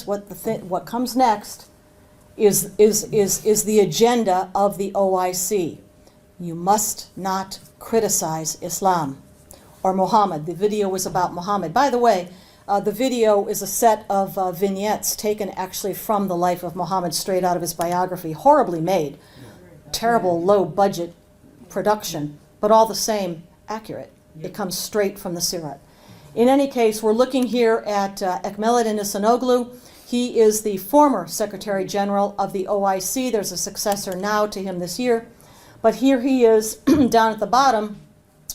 [SPEAKER 1] What comes next is the agenda of the OIC. You must not criticize Islam. or Muhammad. The video was about Muhammad. By the way, the video is a set of vignettes taken actually from the life of Muhammad, straight out of his biography. Horribly made. Terrible low-budget production, but all the same accurate. It comes straight from the Sirat. In any case, we're looking here at Ekmelettin Ihsanoglu. He is the former Secretary General of the OIC. There's a successor now to him this year. But here he is down at the bottom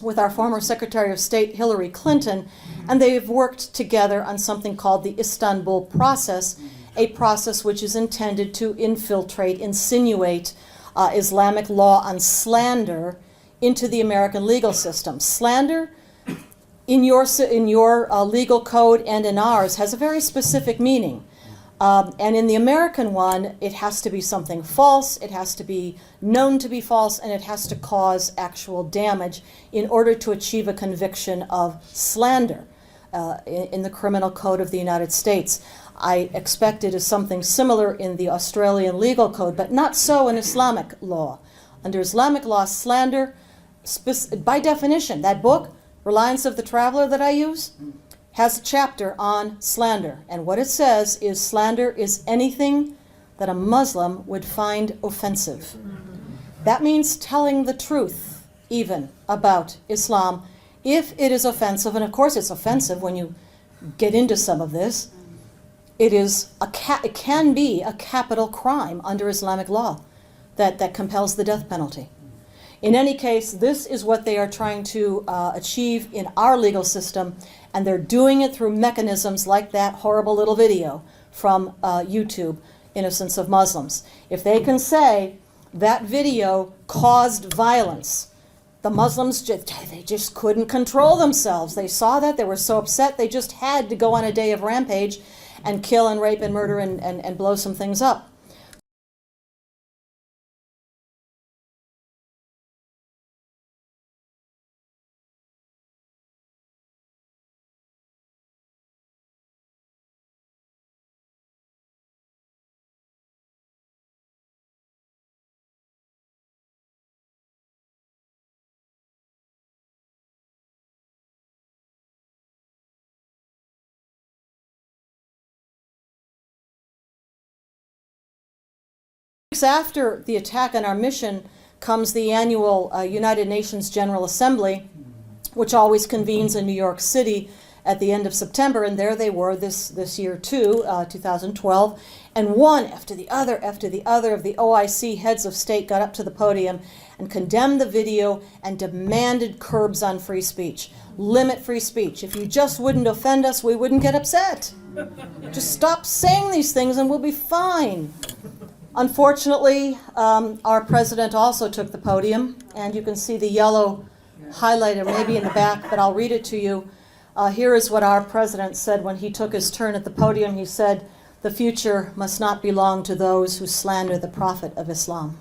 [SPEAKER 1] with our former Secretary of State, Hillary Clinton, and they've worked together on something called the Istanbul process, a process which is intended to infiltrate, insinuate Islamic law on slander into the American legal system. Slander in your legal code and in ours has a very specific meaning. And in the American one, it has to be something false, it has to be known to be false, and it has to cause actual damage in order to achieve a conviction of slander in the criminal code of the United States. I expect it is something similar in the Australian legal code, but not so in Islamic law. Under Islamic law, slander, by definition, that book, Reliance of the Traveler that I use, has a chapter on slander. And what it says is slander is anything that a Muslim would find offensive. That means telling the truth, even about Islam, if it is offensive. And of course it's offensive when you get into some of this. It can be a capital crime under Islamic law that compels the death penalty. In any case, this is what they are trying to achieve in our legal system, and they're doing it through mechanisms like that horrible little video from YouTube, Innocence of Muslims. If they can say that video caused violence, the Muslims, they just couldn't control themselves. They saw that, they were so upset, they just had to go on a day of rampage and kill and rape and murder and blow some things up. After the attack on our mission comes the annual United Nations General Assembly, which always convenes in New York City at the end of September, and there they were this year too, 2012, and one after the other of the OIC heads of state got up to the podium and condemned the video and demanded curbs on free speech. Limit free speech. If you just wouldn't offend us, we wouldn't get upset. Just stop saying these things and we'll be fine. Unfortunately, our president also took the podium, and you can see the yellow highlighter maybe in the back, but I'll read it to you. Here is what our president said when he took his turn at the podium. He said, "The future must not belong to those who slander the Prophet of Islam."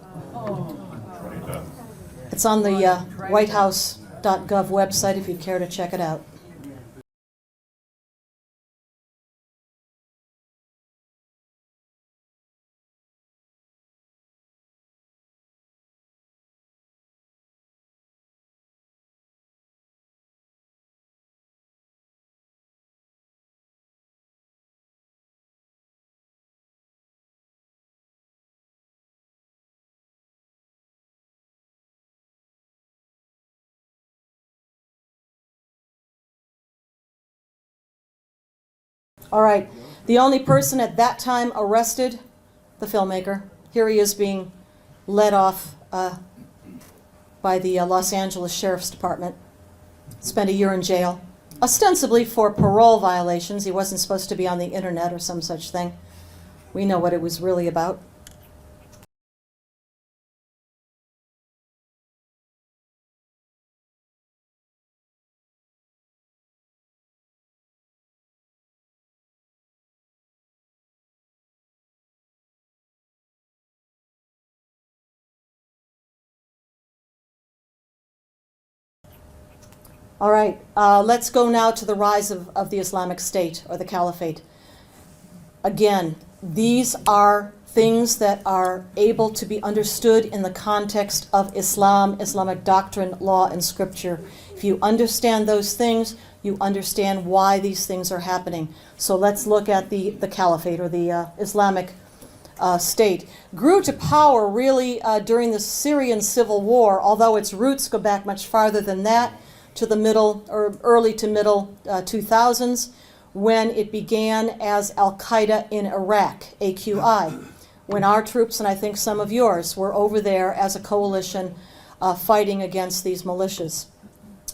[SPEAKER 1] It's on the whitehouse.gov website if you care to check it out. All right, the only person at that time arrested, the filmmaker. Here he is being led off by the Los Angeles Sheriff's Department. Spent a year in jail, ostensibly for parole violations. He wasn't supposed to be on the internet or some such thing. We know what it was really about. All right, let's go now to the rise of the Islamic State or the Caliphate. Again, these are things that are able to be understood in the context of Islam, Islamic doctrine, law, and scripture. If you understand those things, you understand why these things are happening. So let's look at the caliphate, or the Islamic state. Grew to power really during the Syrian civil war, although its roots go back much farther than that, to the middle or early to middle 2000s, when it began as al-Qaida in Iraq, AQI, when our troops, and I think some of yours, were over there as a coalition fighting against these militias.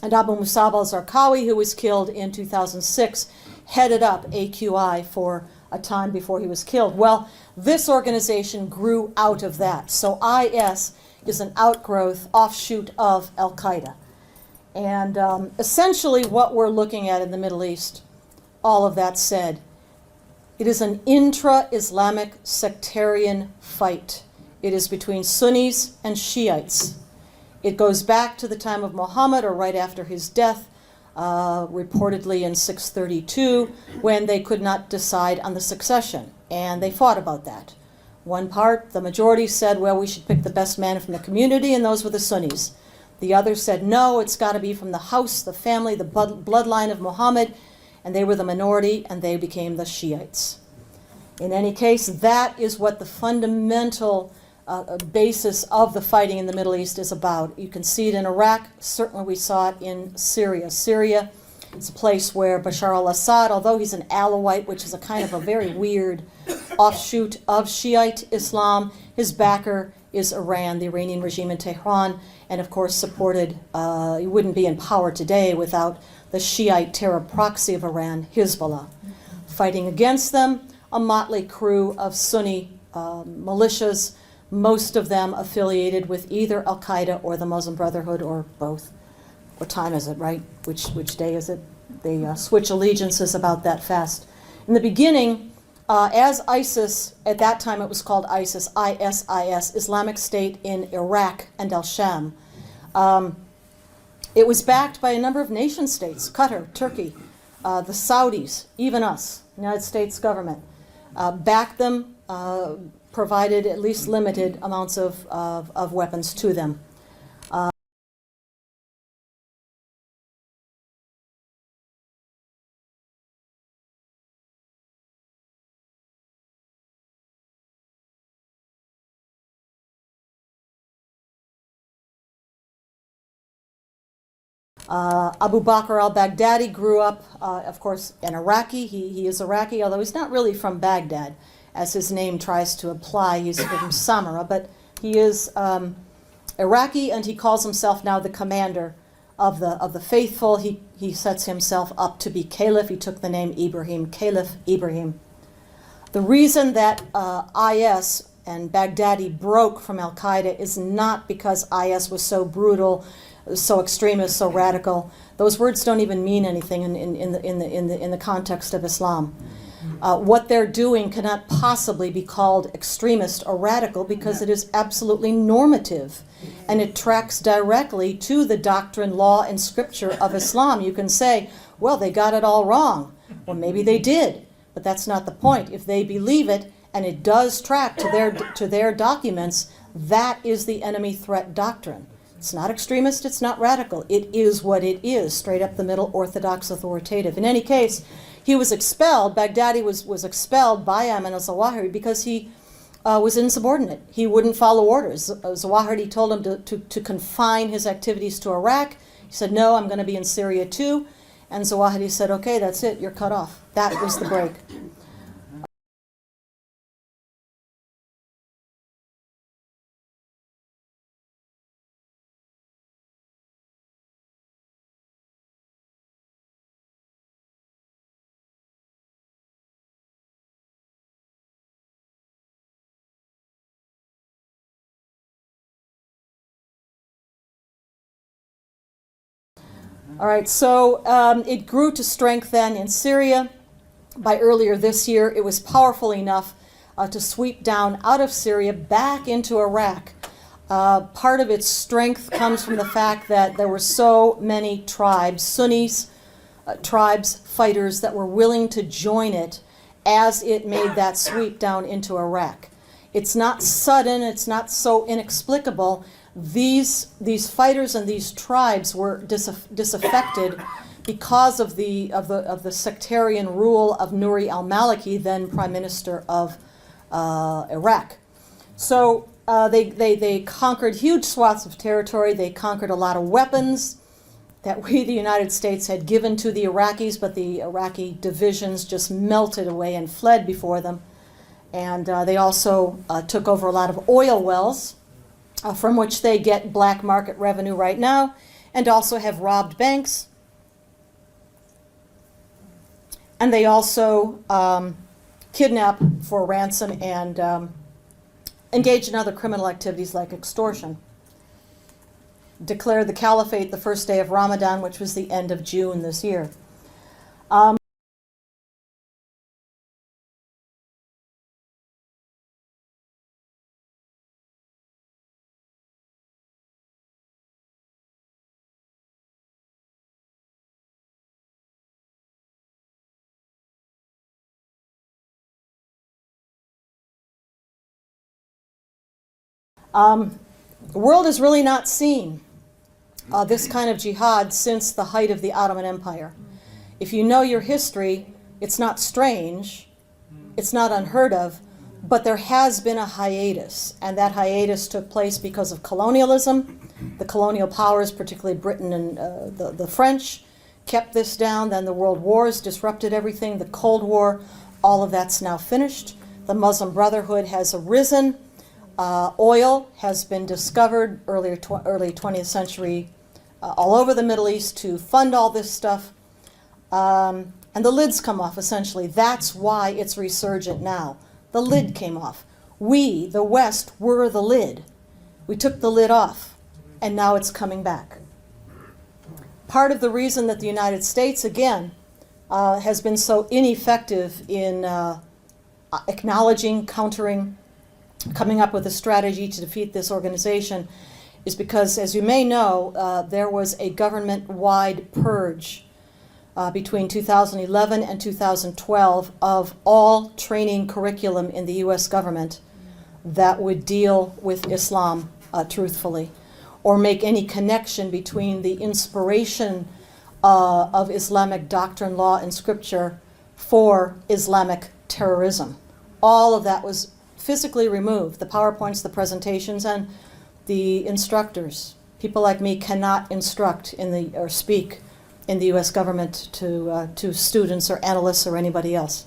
[SPEAKER 1] And Abu Musab al-Zarqawi, who was killed in 2006, headed up AQI for a time before he was killed. Well, this organization grew out of that. So IS is an outgrowth, offshoot of al-Qaida. And essentially what we're looking at in the Middle East, all of that said, it is an intra-Islamic sectarian fight. It is between Sunnis and Shiites. It goes back to the time of Muhammad, or right after his death, reportedly in 632, when they could not decide on the succession, and they fought about that. One part, the majority said, well, we should pick the best man from the community, and those were the Sunnis. The others said, no, it's got to be from the house, the family, the bloodline of Muhammad, and they were the minority, and they became the Shiites. In any case, that is what the fundamental basis of the fighting in the Middle East is about. You can see it in Iraq. Certainly we saw it in Syria. Syria is a place where Bashar al-Assad, although he's an Alawite, which is a kind of a very weird offshoot of Shiite Islam, his backer is Iran, the Iranian regime in Tehran, and of course supported, he wouldn't be in power today without the Shiite terror proxy of Iran, Hezbollah. Fighting against them, a motley crew of Sunni militias, most of them affiliated with either al-Qaida or the Muslim Brotherhood, or both. What time is it, right? Which day is it? They switch allegiances about that fast. In the beginning, as ISIS, at that time it was called ISIS, ISIS, Islamic State in Iraq and al-Sham, it was backed by a number of nation states, Qatar, Turkey, the Saudis, even us, United States government, backed them, provided at least limited amounts of weapons to them. Abu Bakr al-Baghdadi grew up, of course, an Iraqi. He is Iraqi, although he's not really from Baghdad, as his name tries to imply. He's from Samarra, but he is Iraqi, and he calls himself now the commander of the faithful. He sets himself up to be caliph. He took the name Ibrahim, Caliph Ibrahim. The reason that IS and Baghdadi broke from al-Qaida is not because IS was so brutal, so extremist, so radical. Those words don't even mean anything in the context of Islam. What they're doing cannot possibly be called extremist or radical, because it is absolutely normative, and it tracks directly to the doctrine, law, and scripture of Islam. You can say, well, they got it all wrong. Well, maybe they did, but that's not the point. If they believe it, and it does track to their documents, that is the enemy threat doctrine. It's not extremist, it's not radical. It is what it is, straight up the middle, orthodox, authoritative. In any case, he was expelled. Baghdadi was expelled by Ayman al-Zawahiri because he was insubordinate. He wouldn't follow orders. Zawahiri told him to confine his activities to Iraq. He said, no, I'm going to be in Syria too. And Zawahiri said, okay, that's it, you're cut off. That was the break. All right, so it grew to strength then in Syria. By earlier this year, it was powerful enough to sweep down out of Syria back into Iraq. Part of its strength comes from the fact that there were so many tribes, Sunnis, tribes, fighters that were willing to join it as it made that sweep down into Iraq. It's not sudden, it's not so inexplicable. These fighters and these tribes were disaffected because of the sectarian rule of Nouri al-Maliki, then Prime Minister of Iraq. So they conquered huge swaths of territory. They conquered a lot of weapons that we, the United States, had given to the Iraqis, but the Iraqi divisions just melted away and fled before them. And they also took over a lot of oil wells, from which they get black market revenue right now, and also have robbed banks. And they also kidnap for ransom and engage in other criminal activities like extortion. Declared the caliphate the first day of Ramadan, which was the end of June this year. The world has really not seen this kind of jihad since the height of the Ottoman Empire. If you know your history, it's not strange, it's not unheard of, but there has been a hiatus, and that hiatus took place because of colonialism. The colonial powers, particularly Britain and the French, kept this down. Then the world wars disrupted everything. The Cold War, all of that's now finished. The Muslim Brotherhood has arisen. Oil has been discovered early 20th century all over the Middle East to fund all this stuff. And the lid's come off, essentially. That's why it's resurgent now. The lid came off. We, the West, were the lid. We took the lid off, and now it's coming back. Part of the reason that the United States, again, has been so ineffective in acknowledging, countering, coming up with a strategy to defeat this organization is because, as you may know, there was a government-wide purge between 2011 and 2012 of all training curriculum in the U.S. government that would deal with Islam truthfully, or make any connection between the inspiration of Islamic doctrine, law, and scripture for Islamic terrorism. All of that was physically removed. The PowerPoints, the presentations, and the instructors. People like me cannot instruct or speak in the U.S. government to students or analysts or anybody else.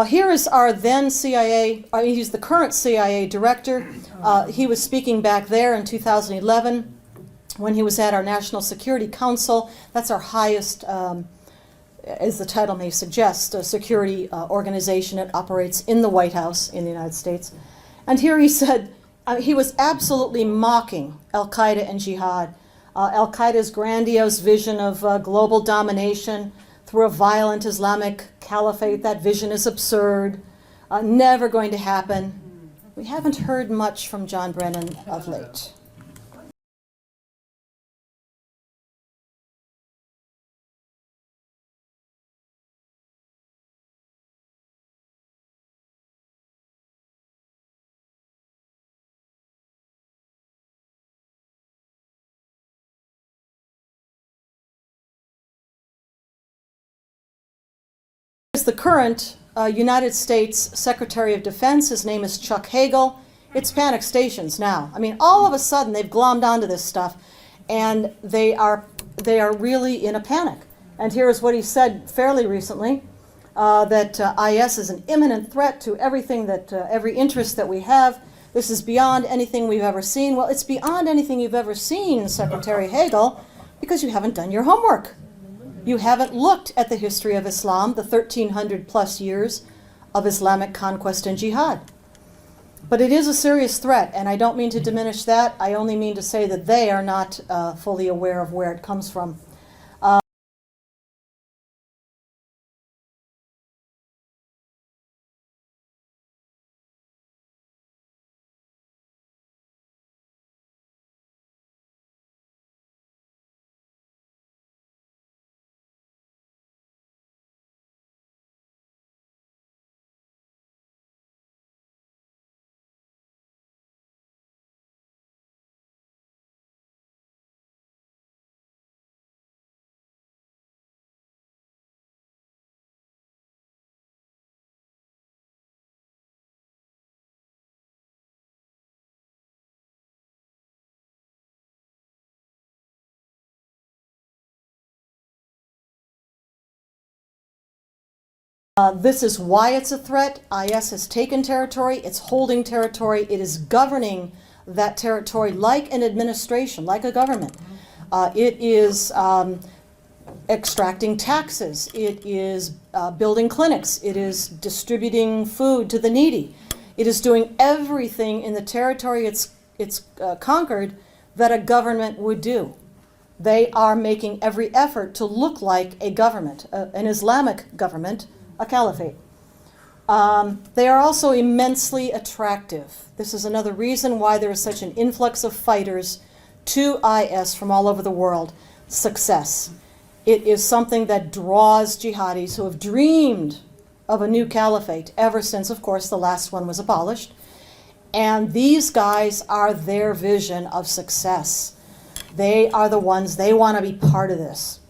[SPEAKER 1] Here is our then CIA, he's the current CIA director. He was speaking back there in 2011 when he was at our National Security Council. That's our highest, as the title may suggest, a security organization. It operates in the White House in the United States. And here he said, he was absolutely mocking al-Qaida and Jihad. Al-Qaeda's grandiose vision of global domination through a violent Islamic caliphate. That vision is absurd, never going to happen. We haven't heard much from John Brennan of late. The current United States Secretary of Defense. His name is Chuck Hagel. It's panic stations now. I mean, all of a sudden they've glommed onto this stuff, and they are really in a panic. And here's what he said fairly recently, that IS is an imminent threat to everything that, every interest that we have. This is beyond anything we've ever seen. Well, it's beyond anything you've ever seen, Secretary Hagel, because you haven't done your homework. You haven't looked at the history of Islam, the 1,300 plus years of Islamic conquest and jihad. But it is a serious threat, and I don't mean to diminish that. I only mean to say that they are not fully aware of where it comes from. This is why it's a threat. IS has taken territory, it's holding territory, it is governing that territory like an administration, like a government. It is extracting taxes, it is building clinics, it is distributing food to the needy. It is doing everything in the territory it's conquered that a government would do. They are making every effort to look like a government, an Islamic government, a caliphate. They are also immensely attractive. This is another reason why there is such an influx of fighters to IS from all over the world. Success. It is something that draws jihadis who have dreamed of a new caliphate ever since, of course, the last one was abolished. And these guys are their vision of success. They are the ones, they want to be part of this.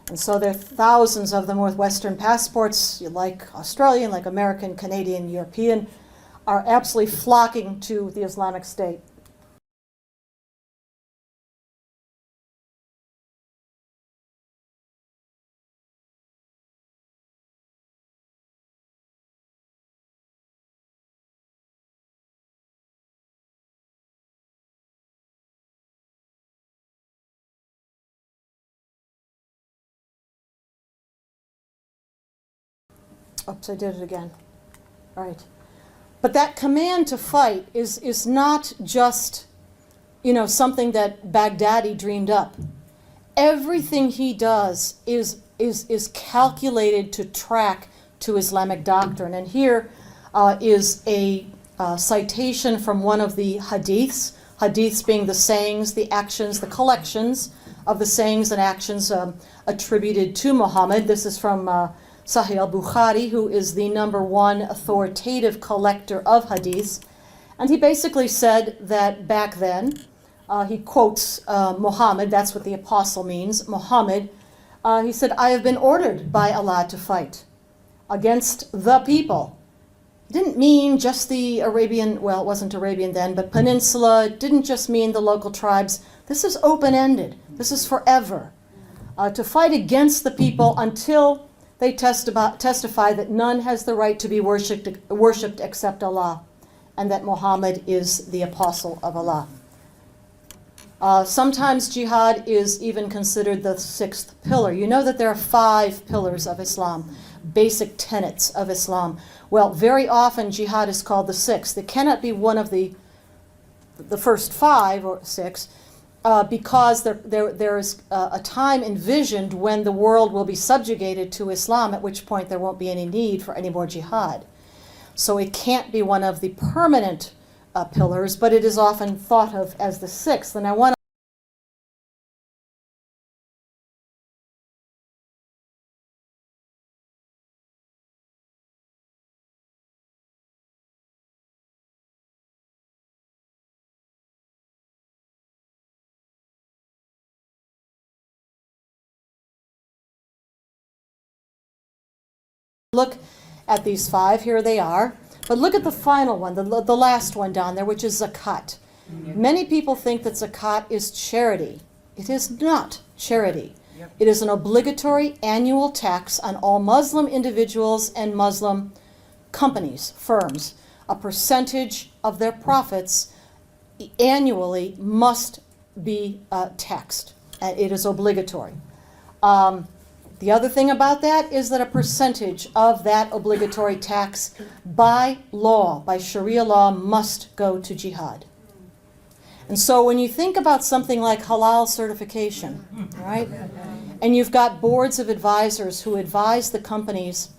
[SPEAKER 1] And so there are thousands of them with Western passports, like Australian, like American, Canadian, European, are absolutely flocking to the Islamic State. Oops, I did it again. All right. But that command to fight is not just, something that Baghdadi dreamed up. Everything he does is calculated to track to Islamic doctrine. And here is a citation from one of the hadiths, hadiths being the sayings, the actions, the collections of the sayings and actions attributed to Muhammad. This is from Sahih al-Bukhari, who is the #1 authoritative collector of hadiths. And he basically said that back then, he quotes Muhammad, that's what the apostle means, Muhammad. He said, I have been ordered by Allah to fight against the people. It didn't mean just the Arabian, well, it wasn't Arabian then, but peninsula. It didn't just mean the local tribes. This is open-ended. This is forever. To fight against the people until they testify that none has the right to be worshipped except Allah, and that Muhammad is the apostle of Allah. Sometimes jihad is even considered the 6th pillar. You know that there are 5 pillars of Islam, basic tenets of Islam. Well, very often jihad is called the 6th. It cannot be one of the first 5 or 6, because there is a time envisioned when the world will be subjugated to Islam, at which point there won't be any need for any more jihad. So it can't be one of the permanent pillars, but it is often thought of as the 6th. And I want look at these 5. Here they are. But look at the final one, the last one down there, which is zakat. Many people think that zakat is charity. It is not charity. It is an obligatory annual tax on all Muslim individuals and Muslim companies, firms. A percentage of their profits annually must be taxed. It is obligatory. The other thing about that is that a percentage of that obligatory tax by law, by Sharia law, must go to jihad. And so when you think about something like halal certification, right, and you've got boards of advisors who advise the companies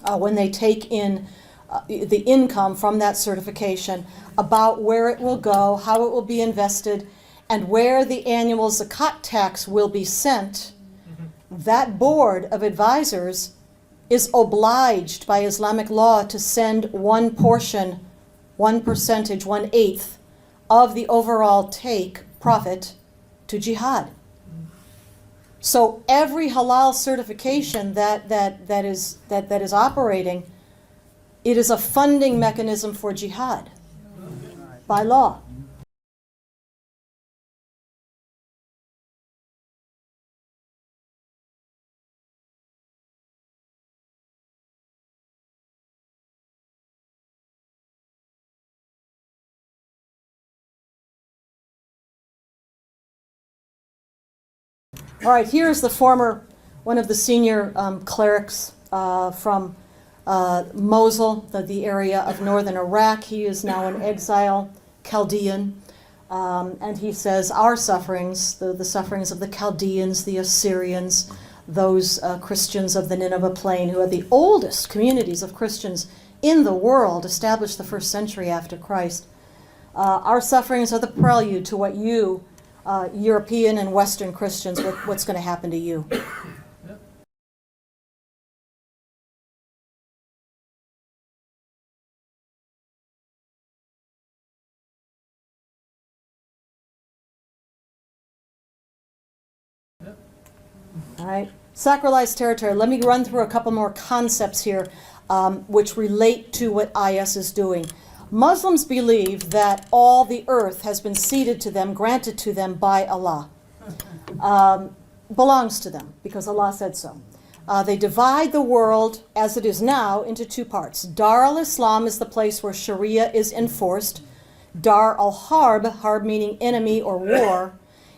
[SPEAKER 1] when they take in the income from that certification about where it will go, how it will be invested, and where the annual zakat tax will be sent, that board of advisors is obliged by Islamic law to send one portion, 1%, 1/8 of the overall profit to jihad. So every halal certification that is operating, it is a funding mechanism for jihad by law. All right, here's the former, one of the senior clerics from Mosul, the area of northern Iraq. He is now in exile, Chaldean. And he says our sufferings, the sufferings of the Chaldeans, the Assyrians, those Christians of the Nineveh plain, who are the oldest communities of Christians in the world, established the first century after Christ. Our sufferings are the prelude to what you, European and Western Christians, what's going to happen to you. All right, sacralized territory. Let me run through a couple more concepts here which relate to what IS is doing. Muslims believe that all the earth has been ceded to them, granted to them by Allah. Belongs to them because Allah said so. They divide the world as it is now into two parts. Dar al-Islam is the place where Sharia is enforced. Dar al-Harb, harb meaning enemy or war,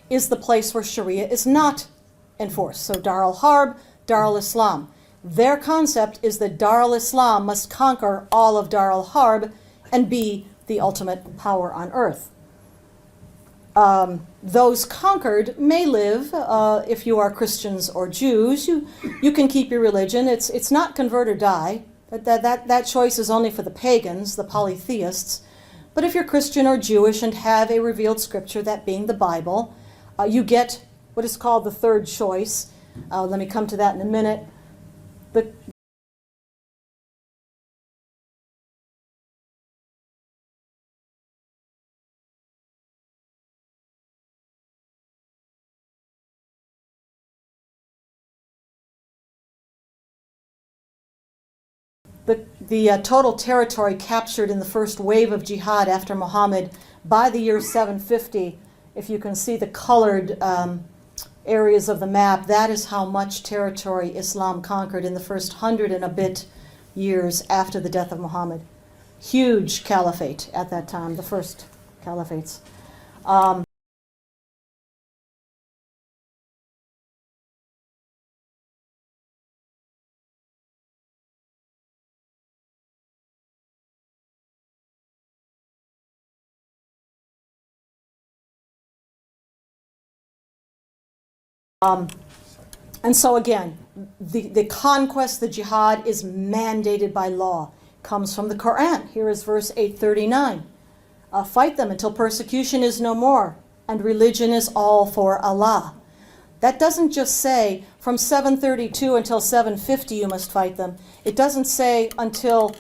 [SPEAKER 1] is the place where Sharia is not enforced. So Dar al-Harb, Dar al-Islam. Their concept is that Dar al-Islam must conquer all of Dar al-Harb and be the ultimate power on earth. Those conquered may live, if you are Christians or Jews, you can keep your religion. It's not convert or die. That choice is only for the pagans, the polytheists. But if you're Christian or Jewish and have a revealed scripture, that being the Bible, you get what is called the third choice. Let me come to that in a minute. The total territory captured in the first wave of jihad after Muhammad by the year 750, if you can see the colored areas of the map, that is how much territory Islam conquered in the first 100 and a bit years after the death of Muhammad. Huge caliphate at that time, the first caliphates. And so again, the conquest, the jihad, is mandated by law. Comes from the Quran. Here is verse 839. Fight them until persecution is no more, and religion is all for Allah. That doesn't just say from 732 until 750 you must fight them. It doesn't say until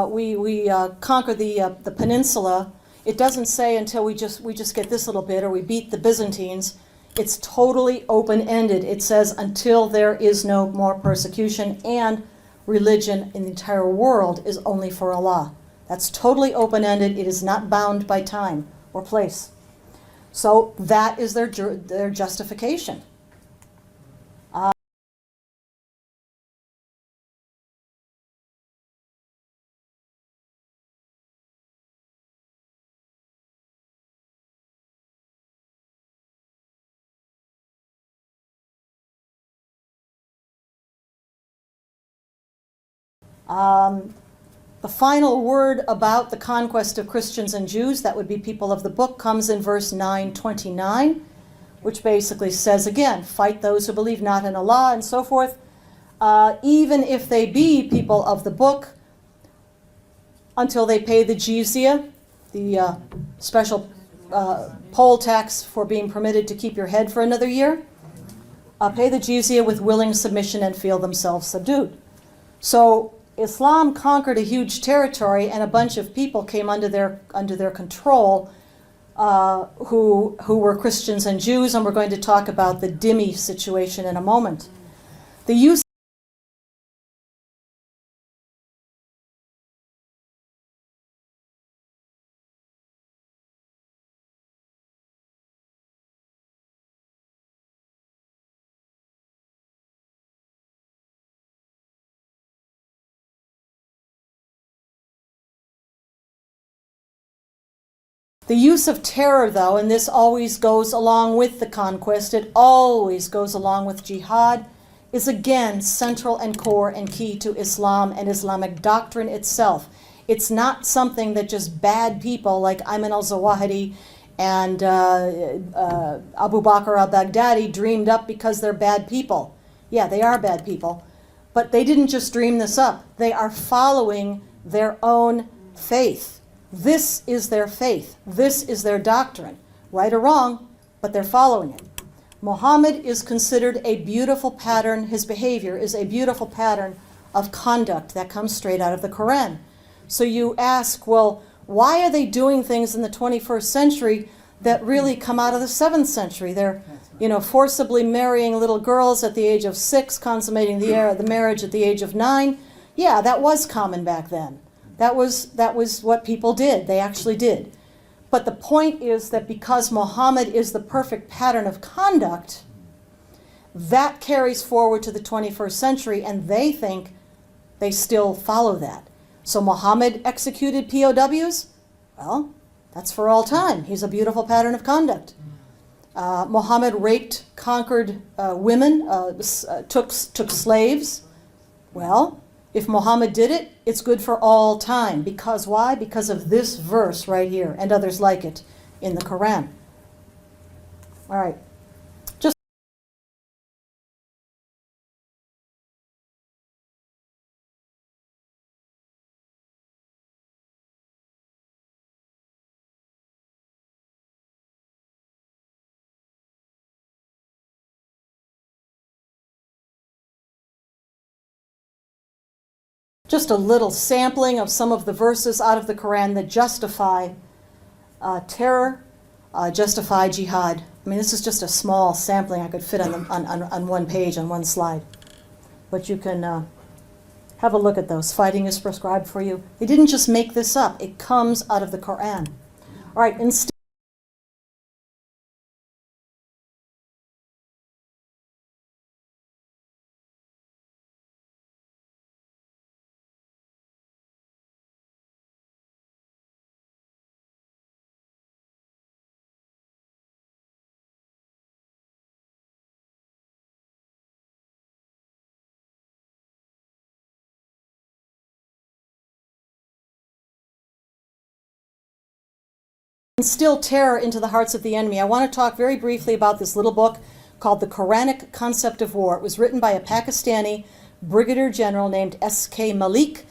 [SPEAKER 1] we conquer the peninsula. It doesn't say until we just get this little bit or we beat the Byzantines. It's totally open-ended. It says until there is no more persecution and religion in the entire world is only for Allah. That's totally open-ended. It is not bound by time or place. So that is their justification. The final word about the conquest of Christians and Jews, that would be people of the book, comes in verse 929, which basically says again, fight those who believe not in Allah and so forth, even if they be people of the book, until they pay the jizya, the special poll tax for being permitted to keep your head for another year. Pay the jizya with willing submission and feel themselves subdued. So Islam conquered a huge territory, and a bunch of people came under their control who were Christians and Jews, and we're going to talk about the dhimmi situation in a moment. The use The use of terror, though, and this always goes along with the conquest, it always goes along with jihad, is again central and core and key to Islam and Islamic doctrine itself. It's not something that just bad people like Ayman al-Zawahiri and Abu Bakr al-Baghdadi dreamed up because they're bad people. Yeah, they are bad people. But they didn't just dream this up. They are following their own faith. This is their faith. This is their doctrine. Right or wrong, but they're following it. Muhammad is considered a beautiful pattern. His behavior is a beautiful pattern of conduct that comes straight out of the Quran. So you ask, well, why are they doing things in the 21st century that really come out of the 7th century? They're, forcibly marrying little girls at the age of 6, consummating the marriage at the age of 9. Yeah, that was common back then. That was what people did. They actually did. But the point is that because Muhammad is the perfect pattern of conduct, that carries forward to the 21st century, and they think they still follow that. So Muhammad executed POWs? Well, that's for all time. He's a beautiful pattern of conduct. Muhammad raped, conquered women, took slaves. Well, if Muhammad did it, it's good for all time. Because why? Because of this verse right here and others like it in the Quran. All right. Just a little sampling of some of the verses out of the Quran that justify terror, justify jihad. I mean, this is just a small sampling I could fit on one page, on one slide. But you can have a look at those. Fighting is prescribed for you. They didn't just make this up. It comes out of the Quran. All right, instead, instill terror into the hearts of the enemy. I want to talk very briefly about this little book called The Quranic Concept of War. It was written by a Pakistani brigadier general named S.K. Malik.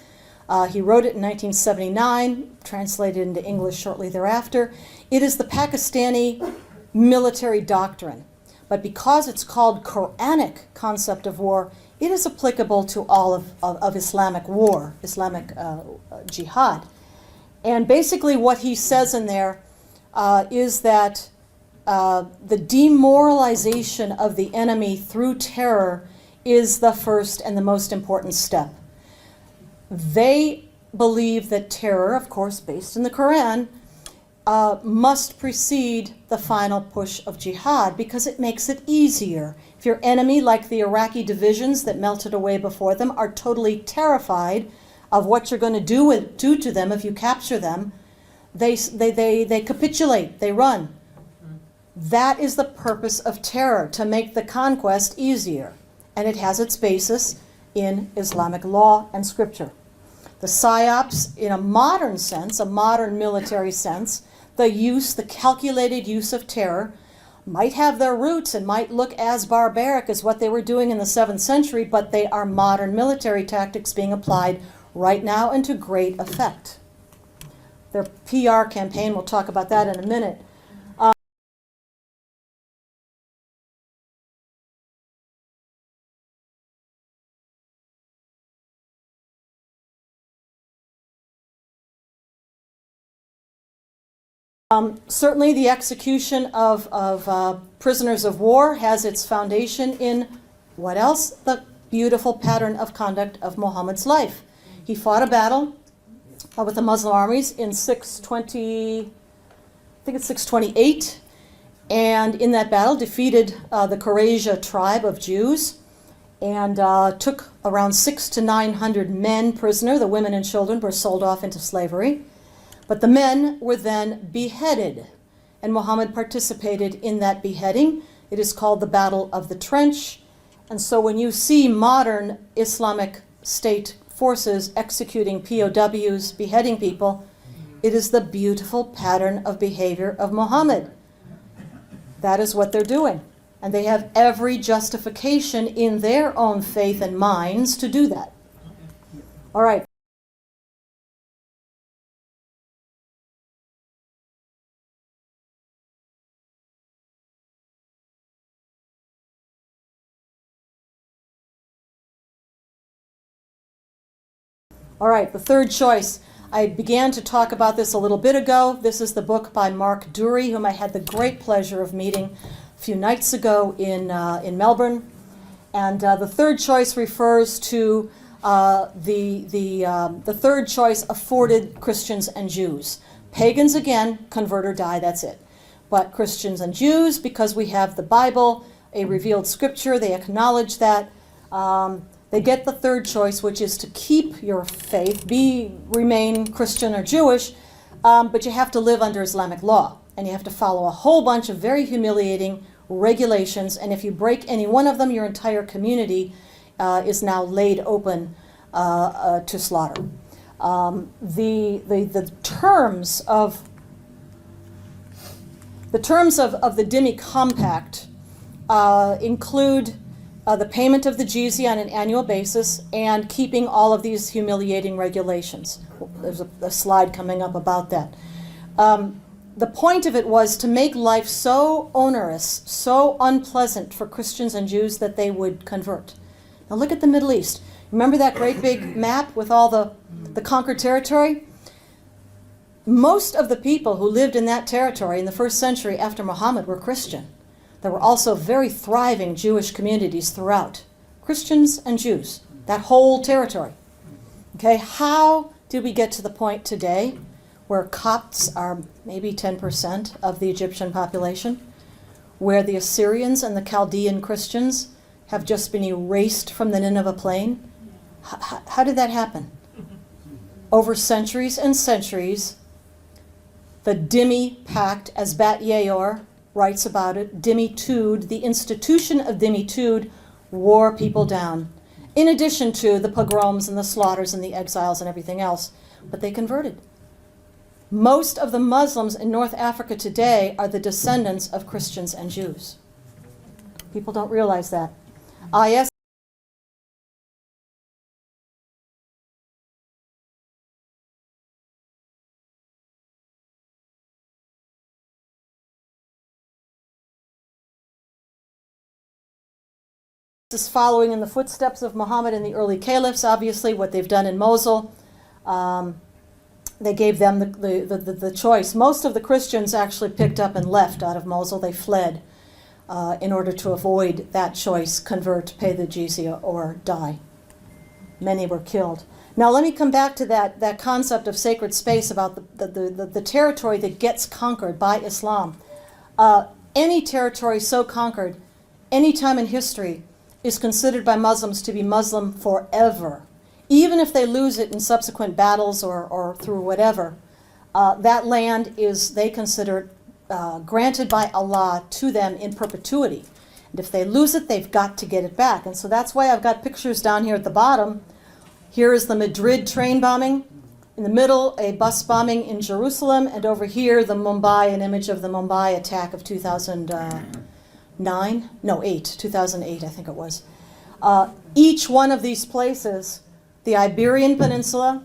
[SPEAKER 1] He wrote it in 1979, translated into English shortly thereafter. It is the Pakistani military doctrine. But because it's called Quranic Concept of War, it is applicable to all of Islamic war, Islamic jihad. And basically what he says in there is that the demoralization of the enemy through terror is the first and the most important step. They believe that terror, of course based in the Quran, must precede the final push of jihad because it makes it easier. If your enemy, like the Iraqi divisions that melted away before them, are totally terrified of what you're going to do to them if you capture them, they capitulate, they run. That is the purpose of terror, to make the conquest easier. And it has its basis in Islamic law and scripture. The psyops, in a modern sense, a modern military sense, the calculated use of terror might have their roots and might look as barbaric as what they were doing in the 7th century, but they are modern military tactics being applied right now and to great effect. Their PR campaign, we'll talk about that in a minute. Certainly the execution of prisoners of war has its foundation in what else? The beautiful pattern of conduct of Muhammad's life. He fought a battle with the Muslim armies in 628, and in that battle defeated the Quraysh tribe of Jews and took around 600 to 900 men prisoner. The women and children were sold off into slavery. But the men were then beheaded, and Muhammad participated in that beheading. It is called the Battle of the Trench. And so when you see modern Islamic State forces executing POWs, beheading people, it is the beautiful pattern of behavior of Muhammad. That is what they're doing. And they have every justification in their own faith and minds to do that. All right. All right, the third choice. I began to talk about this a little bit ago. This is the book by Mark Dury, whom I had the great pleasure of meeting a few nights ago in Melbourne. And the third choice refers to the third choice afforded Christians and Jews. Pagans, again, convert or die, that's it. But Christians and Jews, because we have the Bible, a revealed scripture, they acknowledge that. They get the third choice, which is to keep your faith, remain Christian or Jewish, but you have to live under Islamic law, and you have to follow a whole bunch of very humiliating regulations, and if you break any one of them, your entire community is now laid open to slaughter. The terms of the Dhimmi Compact include the payment of the jizya on an annual basis and keeping all of these humiliating regulations. There's a slide coming up about that. The point of it was to make life so onerous, so unpleasant for Christians and Jews that they would convert. Now look at the Middle East. Remember that great big map with all the conquered territory? Most of the people who lived in that territory in the first century after Muhammad were Christian. There were also very thriving Jewish communities throughout. Christians and Jews, that whole territory. Okay, how did we get to the point today where Copts are maybe 10% of the Egyptian population, where the Assyrians and the Chaldean Christians have just been erased from the Nineveh plain? How did that happen? Over centuries and centuries, the Dhimmi Pact, as Bat Yeor writes about it, Dhimmi-tud, the institution of Dhimmi-tud, wore people down, in addition to the pogroms and the slaughters and the exiles and everything else. But they converted. Most of the Muslims in North Africa today are the descendants of Christians and Jews. People don't realize that. IS is following in the footsteps of Muhammad and the early caliphs, obviously, what they've done in Mosul. They gave them the choice. Most of the Christians actually picked up and left out of Mosul. They fled in order to avoid that choice, convert, pay the jizya, or die. Many were killed. Now let me come back to that concept of sacred space about the territory that gets conquered by Islam. Any territory so conquered, any time in history, is considered by Muslims to be Muslim forever. Even if they lose it in subsequent battles or through whatever, that land is, they consider, granted by Allah to them in perpetuity. And if they lose it, they've got to get it back. And so that's why I've got pictures down here at the bottom. Here is the Madrid train bombing. In the middle, a bus bombing in Jerusalem. And over here, the Mumbai, an image of the Mumbai attack of 2008, I think it was. Each one of these places, the Iberian Peninsula,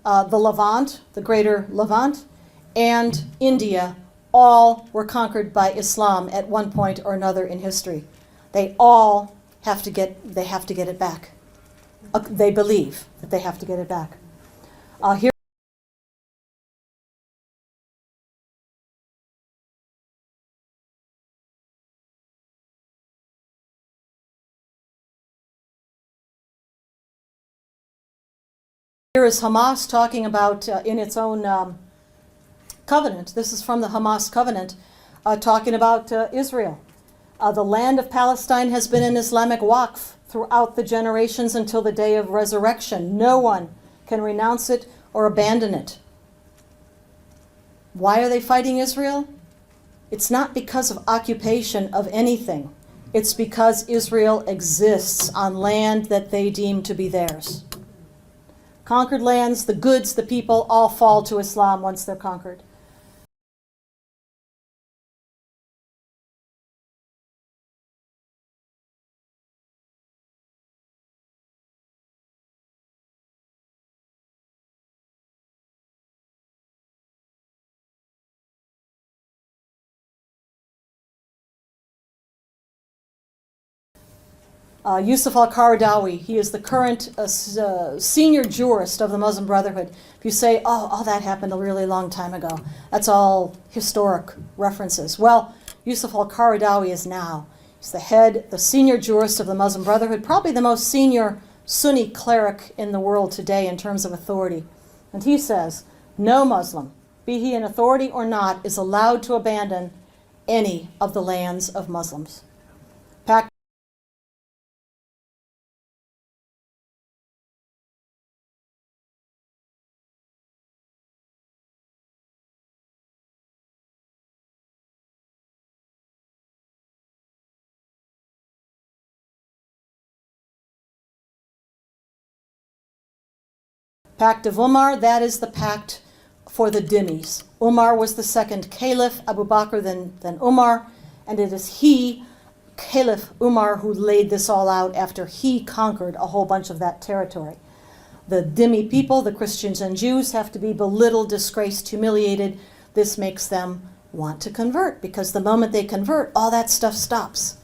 [SPEAKER 1] the Levant, the greater Levant, and India, all were conquered by Islam at one point or another in history. They all have to get it back. They believe that they have to get it back. Here is Hamas talking about in its own covenant. This is from the Hamas covenant, talking about Israel. The land of Palestine has been an Islamic waqf throughout the generations until the day of resurrection. No one can renounce it or abandon it. Why are they fighting Israel? It's not because of occupation of anything. It's because Israel exists on land that they deem to be theirs. Conquered lands, the goods, the people, all fall to Islam once they're conquered. Yusuf al-Qaradawi, he is the current senior jurist of the Muslim Brotherhood. If you say, oh, that happened a really long time ago, that's all historic references. Well, Yusuf al-Qaradawi is now. He's the head, the senior jurist of the Muslim Brotherhood, probably the most senior Sunni cleric in the world today in terms of authority. And he says, no Muslim, be he in authority or not, is allowed to abandon any of the lands of Muslims. Pact of Umar, that is the pact for the dhimmis. Umar was the second caliph, Abu Bakr then Umar, and it is he, Caliph Umar, who laid this all out after he conquered a whole bunch of that territory. The dhimmi people, the Christians and Jews, have to be belittled, disgraced, humiliated. This makes them want to convert, because the moment they convert, all that stuff stops.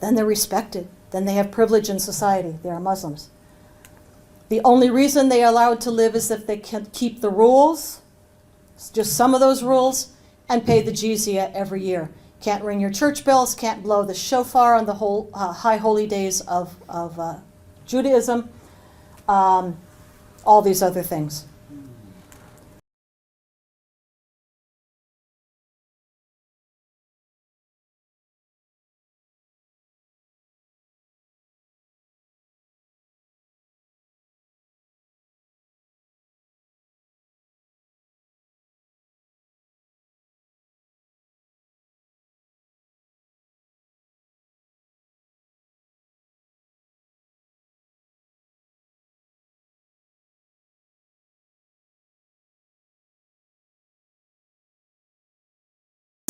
[SPEAKER 1] Then they're respected. Then they have privilege in society. They are Muslims. The only reason they are allowed to live is if they can keep the rules, just some of those rules, and pay the jizya every year. Can't ring your church bells, can't blow the shofar on the whole high holy days of Judaism, all these other things.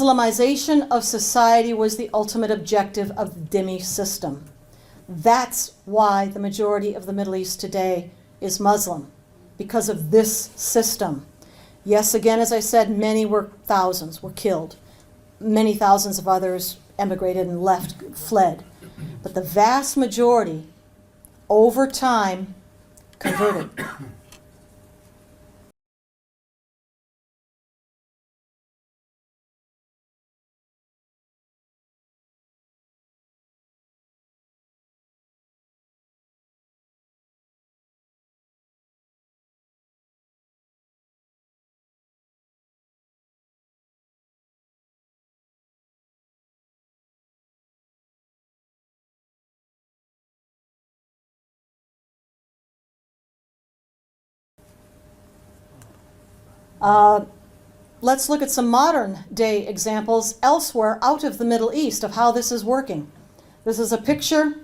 [SPEAKER 1] Islamization of society was the ultimate objective of the dhimmi system. That's why the majority of the Middle East today is Muslim, because of this system. Yes, again, as I said, thousands were killed. Many thousands of others emigrated and fled. But the vast majority, over time, converted. Let's look at some modern day examples elsewhere out of the Middle East of how this is working. This is a picture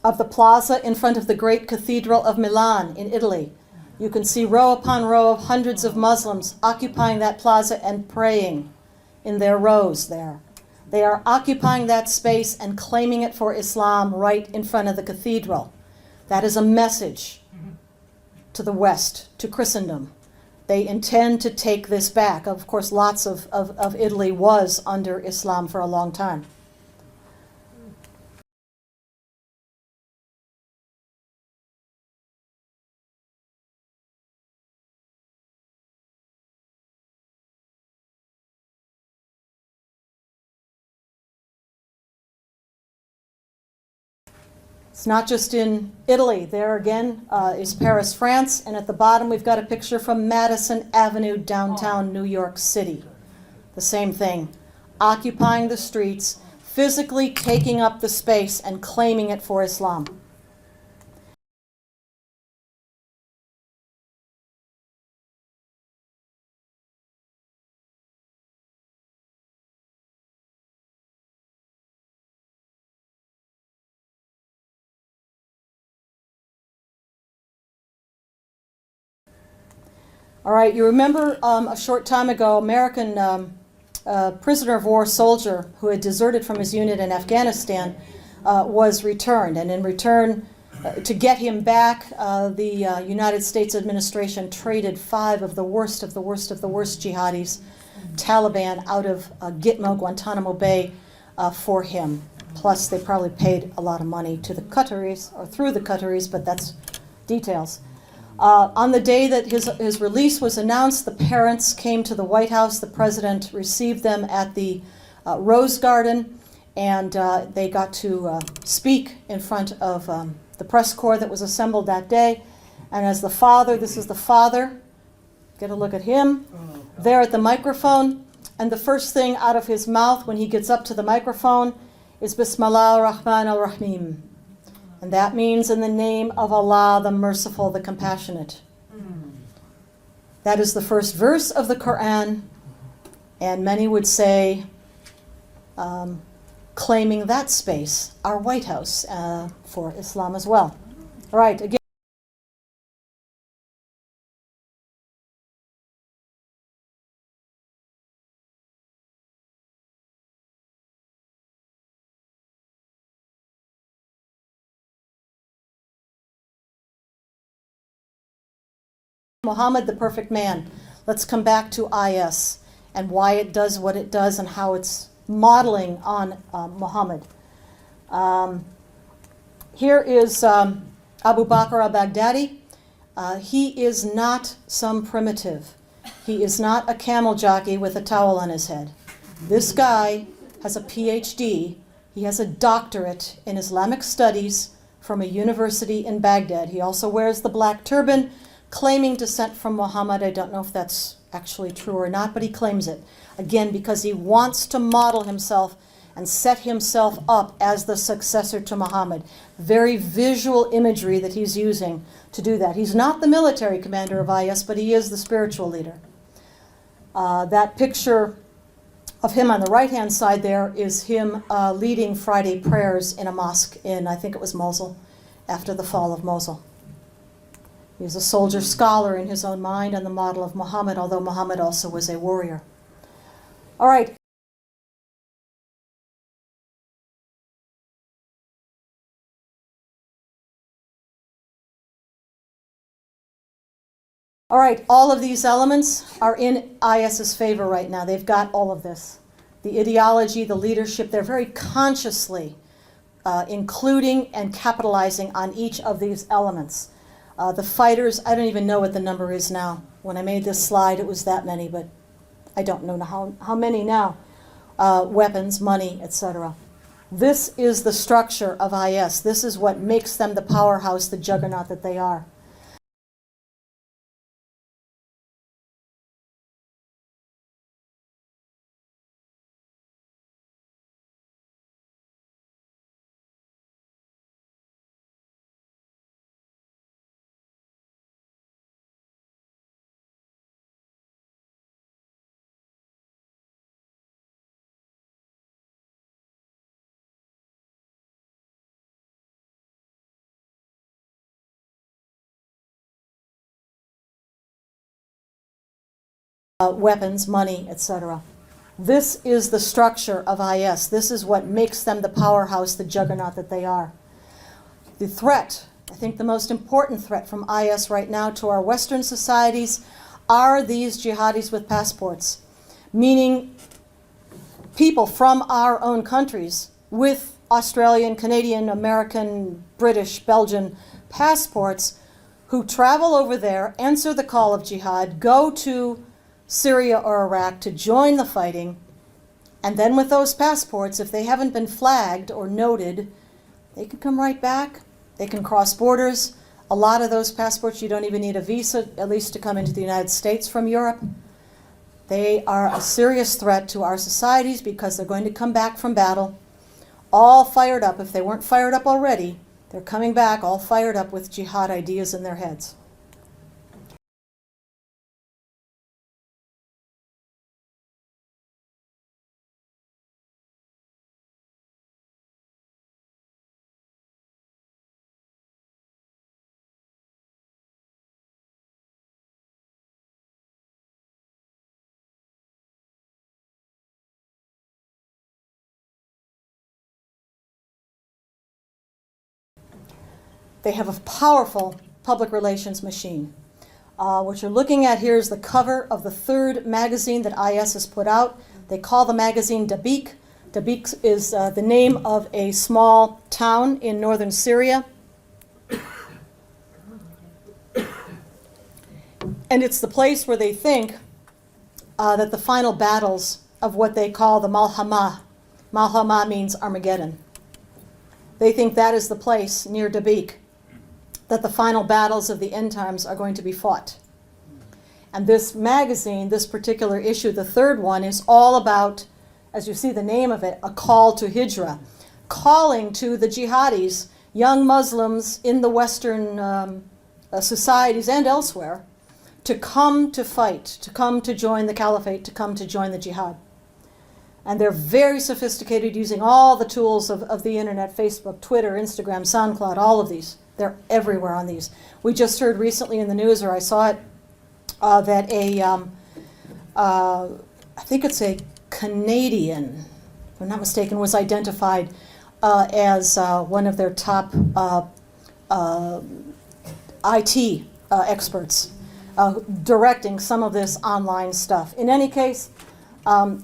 [SPEAKER 1] of the plaza in front of the great cathedral of Milan in Italy. You can see row upon row of hundreds of Muslims occupying that plaza and praying in their rows there. They are occupying that space and claiming it for Islam right in front of the cathedral. That is a message to the West, to Christendom. They intend to take this back. Of course, lots of Italy was under Islam for a long time. It's not just in Italy. There again is Paris, France, and at the bottom we've got a picture from Madison Avenue, downtown New York City. The same thing, occupying the streets, physically taking up the space and claiming it for Islam. All right, you remember a short time ago, American prisoner of war soldier who had deserted from his unit in Afghanistan was returned. And in return, to get him back, the United States administration traded 5 of the worst of the worst of the worst jihadis, Taliban, out of Gitmo, Guantanamo Bay, for him. Plus, they probably paid a lot of money to the Qataris, or through the Qataris, but that's details. On the day that his release was announced, the parents came to the White House. The president received them at the Rose Garden, and they got to speak in front of the press corps that was assembled that day. And as the father, this is the father, get a look at him, there at the microphone. And the first thing out of his mouth when he gets up to the microphone is Bismillah ar-Rahman ar-Rahim. And that means in the name of Allah, the merciful, the compassionate. That is the first verse of the Quran, and many would say, claiming that space, our White House, for Islam as well. All right, again. Muhammad, the perfect man. Let's come back to IS and why it does what it does and how it's modeling on Muhammad. Here is Abu Bakr al-Baghdadi. He is not some primitive. He is not a camel jockey with a towel on his head. This guy has a PhD. He has a doctorate in Islamic studies from a university in Baghdad. He also wears the black turban, claiming descent from Muhammad. I don't know if that's actually true or not, but he claims it. Again, because he wants to model himself and set himself up as the successor to Muhammad. Very visual imagery that he's using to do that. He's not the military commander of IS, but he is the spiritual leader. That picture of him on the right-hand side there is him leading Friday prayers in a mosque in, I think it was Mosul, after the fall of Mosul. He's a soldier scholar in his own mind and the model of Muhammad, although Muhammad also was a warrior. All right. All right, all of these elements are in IS's favor right now. They've got all of this. The ideology, the leadership, they're very consciously including and capitalizing on each of these elements. The fighters, I don't even know what the number is now. When I made this slide, it was that many, but I don't know how many now. Weapons, money, etc. This is the structure of IS. This is what makes them the powerhouse, the juggernaut that they are. Weapons, money, etc. This is the structure of IS. This is what makes them the powerhouse, the juggernaut that they are. The threat, I think the most important threat from IS right now to our Western societies are these jihadis with passports, meaning people from our own countries with Australian, Canadian, American, British, Belgian passports who travel over there, answer the call of jihad, go to Syria or Iraq to join the fighting, and then with those passports, if they haven't been flagged or noted, they can come right back. They can cross borders. A lot of those passports, you don't even need a visa, at least to come into the United States from Europe. They are a serious threat to our societies because they're going to come back from battle all fired up. If they weren't fired up already, they're coming back all fired up with jihad ideas in their heads. They have a powerful public relations machine. What you're looking at here is the cover of the third magazine that IS has put out. They call the magazine Dabiq. Dabiq is the name of a small town in northern Syria. And it's the place where they think that the final battles of what they call the Malhama. Malhama means Armageddon. They think that is the place near Dabiq that the final battles of the end times are going to be fought. And this magazine, this particular issue, the third one, is all about, as you see the name of it, a call to hijrah, calling to the jihadis, young Muslims in the Western societies and elsewhere, to come to fight, to come to join the caliphate, to come to join the jihad. And they're very sophisticated, using all the tools of the internet, Facebook, Twitter, Instagram, SoundCloud, all of these. They're everywhere on these. We just heard recently in the news, or I saw it, that I think it's a Canadian, if I'm not mistaken, was identified as one of their top IT experts, directing some of this online stuff. In any case,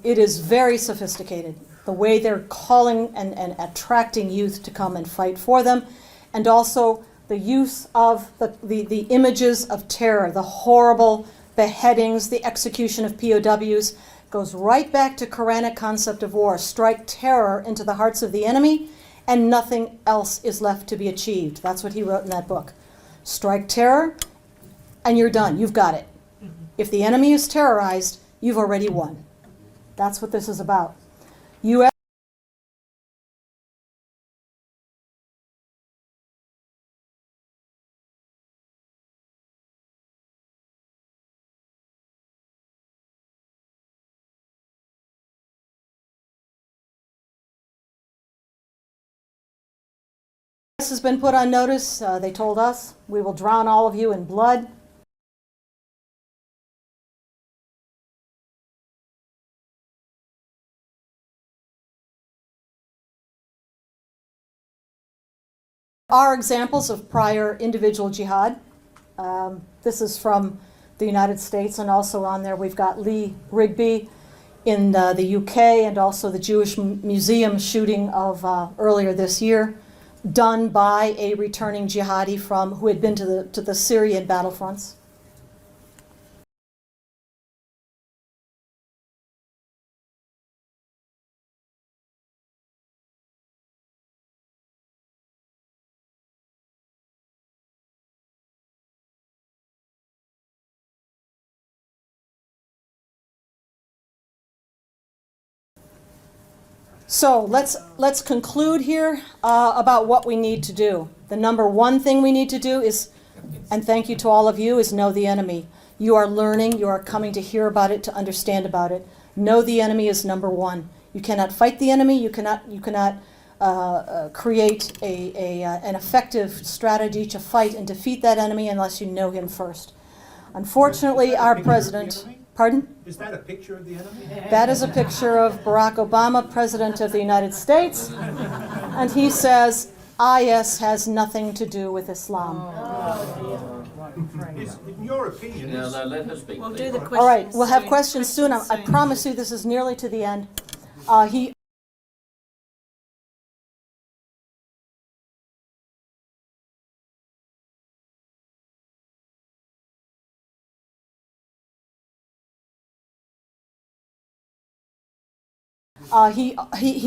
[SPEAKER 1] it is very sophisticated, the way they're calling and attracting youth to come and fight for them, and also the use of the images of terror, the horrible beheadings, the execution of POWs, goes right back to Quranic concept of war. Strike terror into the hearts of the enemy, and nothing else is left to be achieved. That's what he wrote in that book. Strike terror, and you're done. You've got it. If the enemy is terrorized, you've already won. That's what this is about. U.S. has been put on notice. They told us, we will drown all of you in blood. Are examples of prior individual jihad. This is from the United States, and also on there we've got Lee Rigby in the UK, and also the Jewish Museum shooting of earlier this year, done by a returning jihadi who had been to the Syrian battlefronts. So let's conclude here about what we need to do. The number one thing we need to do is, and thank you to all of you, is know the enemy. You are learning, you are coming to hear about it, to understand about it. Know the enemy is number one. You cannot fight the enemy. You cannot create an effective strategy to fight and defeat that enemy unless you know him first. Unfortunately, our president. Pardon?
[SPEAKER 4] Is that a picture of the enemy?
[SPEAKER 1] That is a picture of Barack Obama, President of the United States, and he says, IS has nothing to do with Islam.
[SPEAKER 4] In your opinion,
[SPEAKER 6] No, let her speak.
[SPEAKER 3] We'll
[SPEAKER 6] please.
[SPEAKER 3] do the questions.
[SPEAKER 1] All right, we'll have
[SPEAKER 3] soon.
[SPEAKER 1] questions soon. I promise you this is nearly to the end. He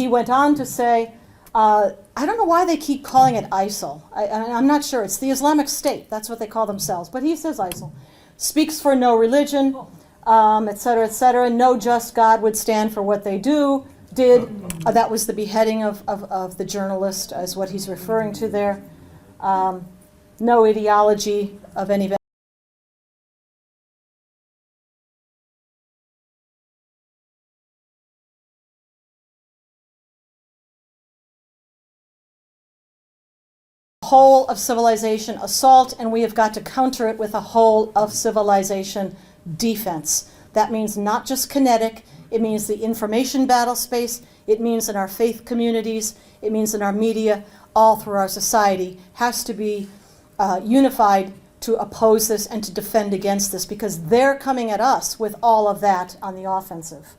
[SPEAKER 1] went on to say, I don't know why they keep calling it ISIL. I'm not sure. It's the Islamic State. That's what they call themselves. But he says ISIL. Speaks for no religion, et cetera, et cetera. No just God would stand for what they did. That was the beheading of the journalist, is what he's referring to there. No ideology of any whole of civilization assault, and we have got to counter it with a whole of civilization defense. That means not just kinetic, it means the information battle space, it means in our faith communities, it means in our media, all through our society, has to be unified to oppose this and to defend against this, because they're coming at us with all of that on the offensive.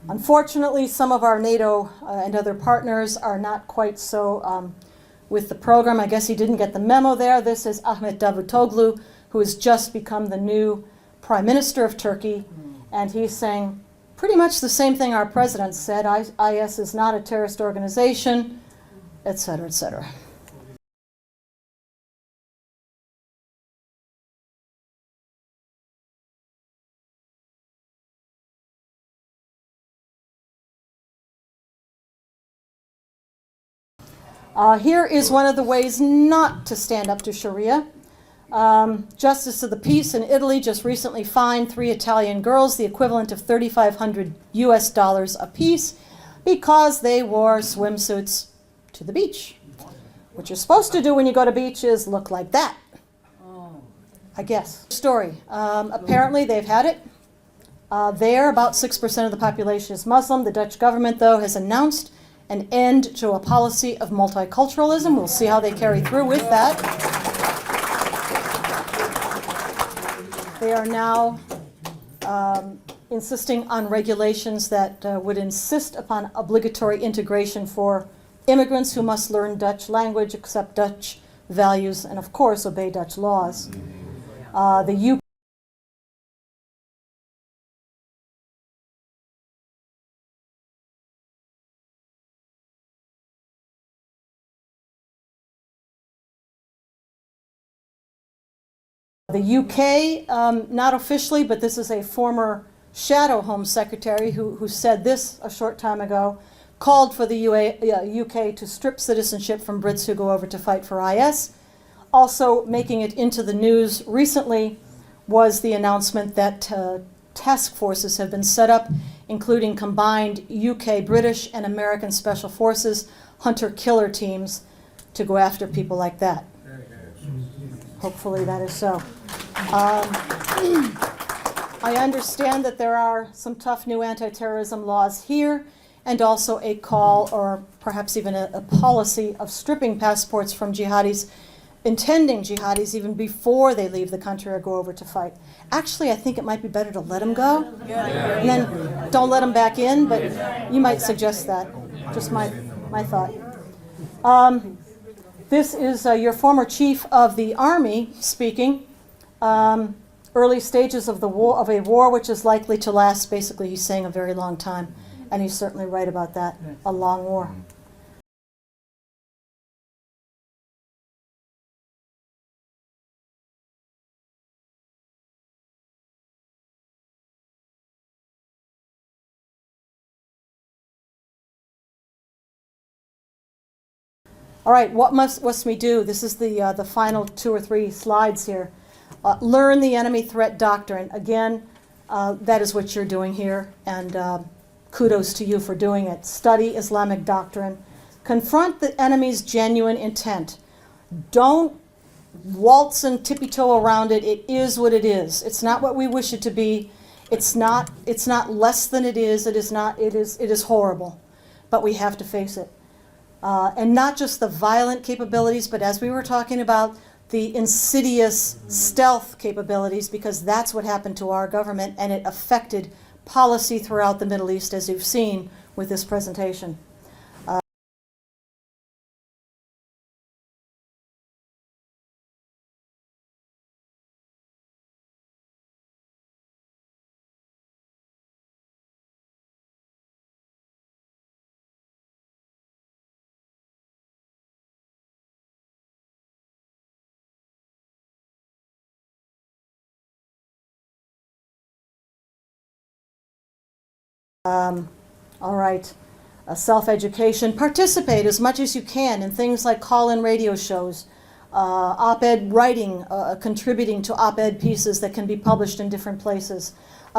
[SPEAKER 1] Unfortunately, some of our NATO and other partners are not quite so with the program. I guess he didn't get the memo there. This is Ahmet Davutoglu, who has just become the new Prime Minister of Turkey, and he's saying pretty much the same thing our president said. IS is not a terrorist organization, etc., etc. Here is one of the ways not to stand up to Sharia. Justice of the Peace in Italy just recently fined 3 Italian girls the equivalent of $3,500 apiece because they wore swimsuits to the beach. What you're supposed to do when you go to beach is look like that, I guess. Story. Apparently they've had it. There, about 6% of the population is Muslim. The Dutch government, though, has announced an end to a policy of multiculturalism. We'll see how they carry through with that. They are now insisting on regulations that would insist upon obligatory integration for immigrants who must learn Dutch language, accept Dutch values, and of course obey Dutch laws. The UK, not officially, but this is a former shadow Home Secretary who said this a short time ago, called for the UK to strip citizenship from Brits who go over to fight for IS. Also making it into the news recently was the announcement that task forces have been set up, including combined UK, British, and American Special Forces hunter-killer teams to go after people like that. Hopefully that is so. I understand that there are some tough new anti-terrorism laws here, and also a call, or perhaps even a policy, of stripping passports from jihadis, intending jihadis even before they leave the country or go over to fight. Actually, I think it might be better to let them go, and then don't let them back in, but you might suggest that. Just my thought. This is your former chief of the army speaking. Early stages of a war which is likely to last, basically he's saying, a very long time. And he's certainly right about that, a long war. All right, what must we do? This is the final 2 or 3 slides here. Learn the enemy threat doctrine. Again, that is what you're doing here, and kudos to you for doing it. Study Islamic doctrine. Confront the enemy's genuine intent. Don't waltz and tippy-toe around it. It is what it is. It's not what we wish it to be. It's not less than it is. It is not. It is horrible, but we have to face it. And not just the violent capabilities, but as we were talking about, the insidious stealth capabilities, because that's what happened to our government, and it affected policy throughout the Middle East, as you've seen with this presentation. All right, self-education. Participate as much as you can in things like call-in radio shows, op-ed writing, contributing to op-ed pieces that can be published in different places.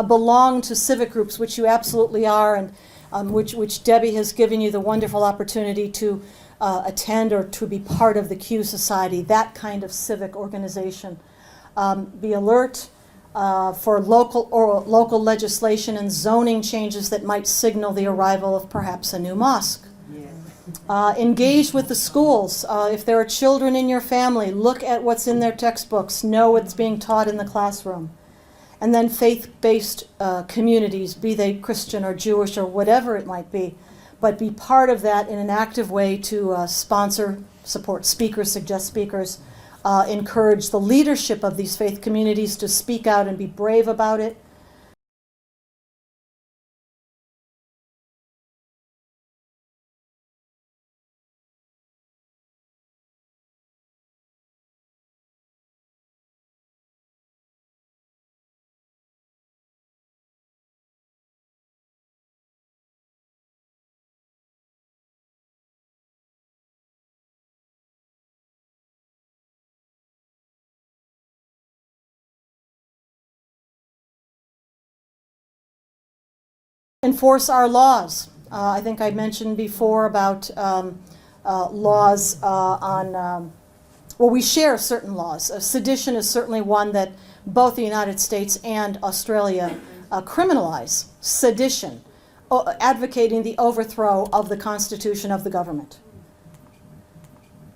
[SPEAKER 1] Belong to civic groups, which you absolutely are, and which Debbie has given you the wonderful opportunity to attend or to be part of the Q Society, that kind of civic organization. Be alert for local legislation and zoning changes that might signal the arrival of perhaps a new mosque. Engage with the schools. If there are children in your family, look at what's in their textbooks, know what's being taught in the classroom. And then faith-based communities, be they Christian or Jewish or whatever it might be, but be part of that in an active way to sponsor, support speakers, suggest speakers, encourage the leadership of these faith communities to speak out and be brave about it. Enforce our laws. I think I mentioned before about laws on, well, we share certain laws. Sedition is certainly one that both the United States and Australia criminalize. Sedition, advocating the overthrow of the Constitution of the government.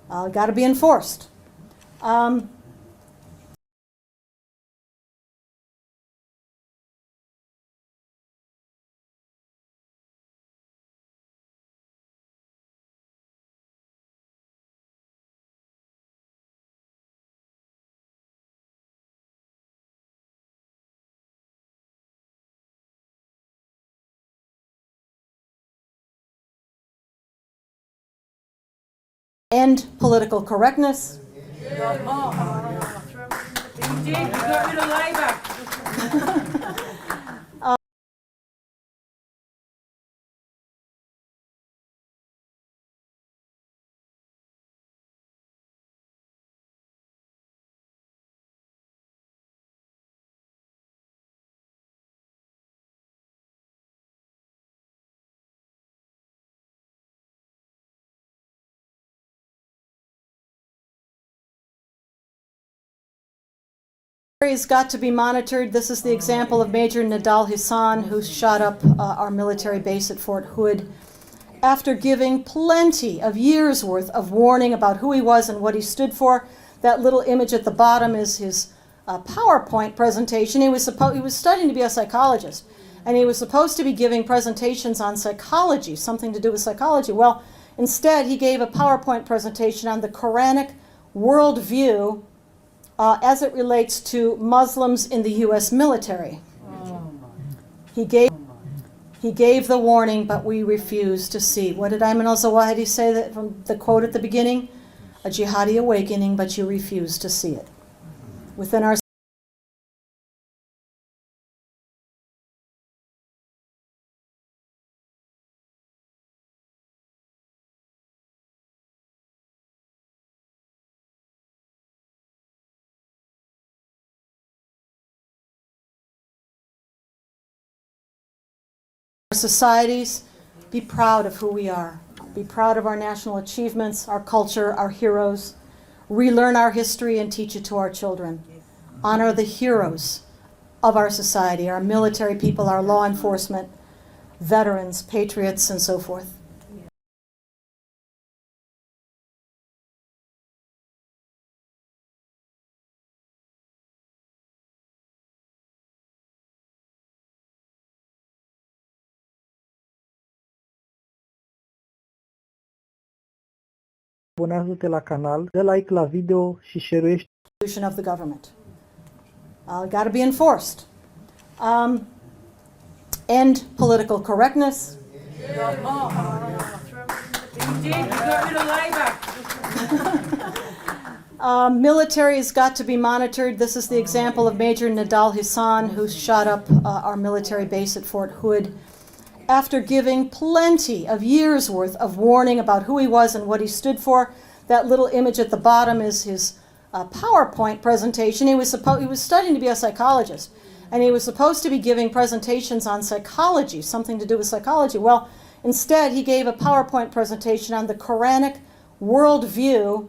[SPEAKER 1] Got to be enforced. End political correctness.
[SPEAKER 3] You did, you got rid of Labour.
[SPEAKER 1] Has got to be monitored. This is the example of Major Nadal Hassan, who shot up our military base at Fort Hood after giving plenty of years' worth of warning about who he was and what he stood for. That little image at the bottom is his PowerPoint presentation. He was studying to be a psychologist, and he was supposed to be giving presentations on psychology, something to do with psychology. Well, instead, he gave a PowerPoint presentation on the Quranic worldview as it relates to Muslims in the U.S. military. He gave the warning, but we refused to see. What did Ayman al-Zawahiri say that from the quote at the beginning? A jihadi awakening, but you refuse to see it. Within our societies, be proud of who we are. Be proud of our national achievements, our culture, our heroes. Relearn our history and teach it to our children. Honor the heroes of our society, our military people, our law enforcement, veterans, patriots, and so forth.
[SPEAKER 6] Abonează-te la canal, dă like la video și share-uiește.
[SPEAKER 1] Of the government. Got to be enforced. End political correctness.
[SPEAKER 3] You did, you got rid of Labour.
[SPEAKER 1] Military has got to be monitored. This is the example of Major Nadal Hassan, who shot up our military base at Fort Hood after giving plenty of years' worth of warning about who he was and what he stood for. That little image at the bottom is his PowerPoint presentation. He was studying to be a psychologist, and he was supposed to be giving presentations on psychology, something to do with psychology. Well, instead, he gave a PowerPoint presentation on the Quranic worldview.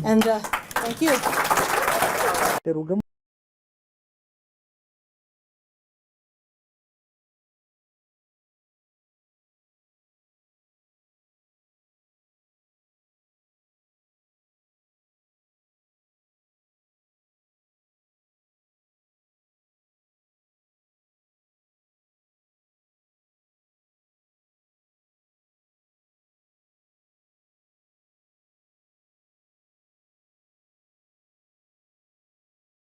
[SPEAKER 1] And thank you.
[SPEAKER 6] Te rugăm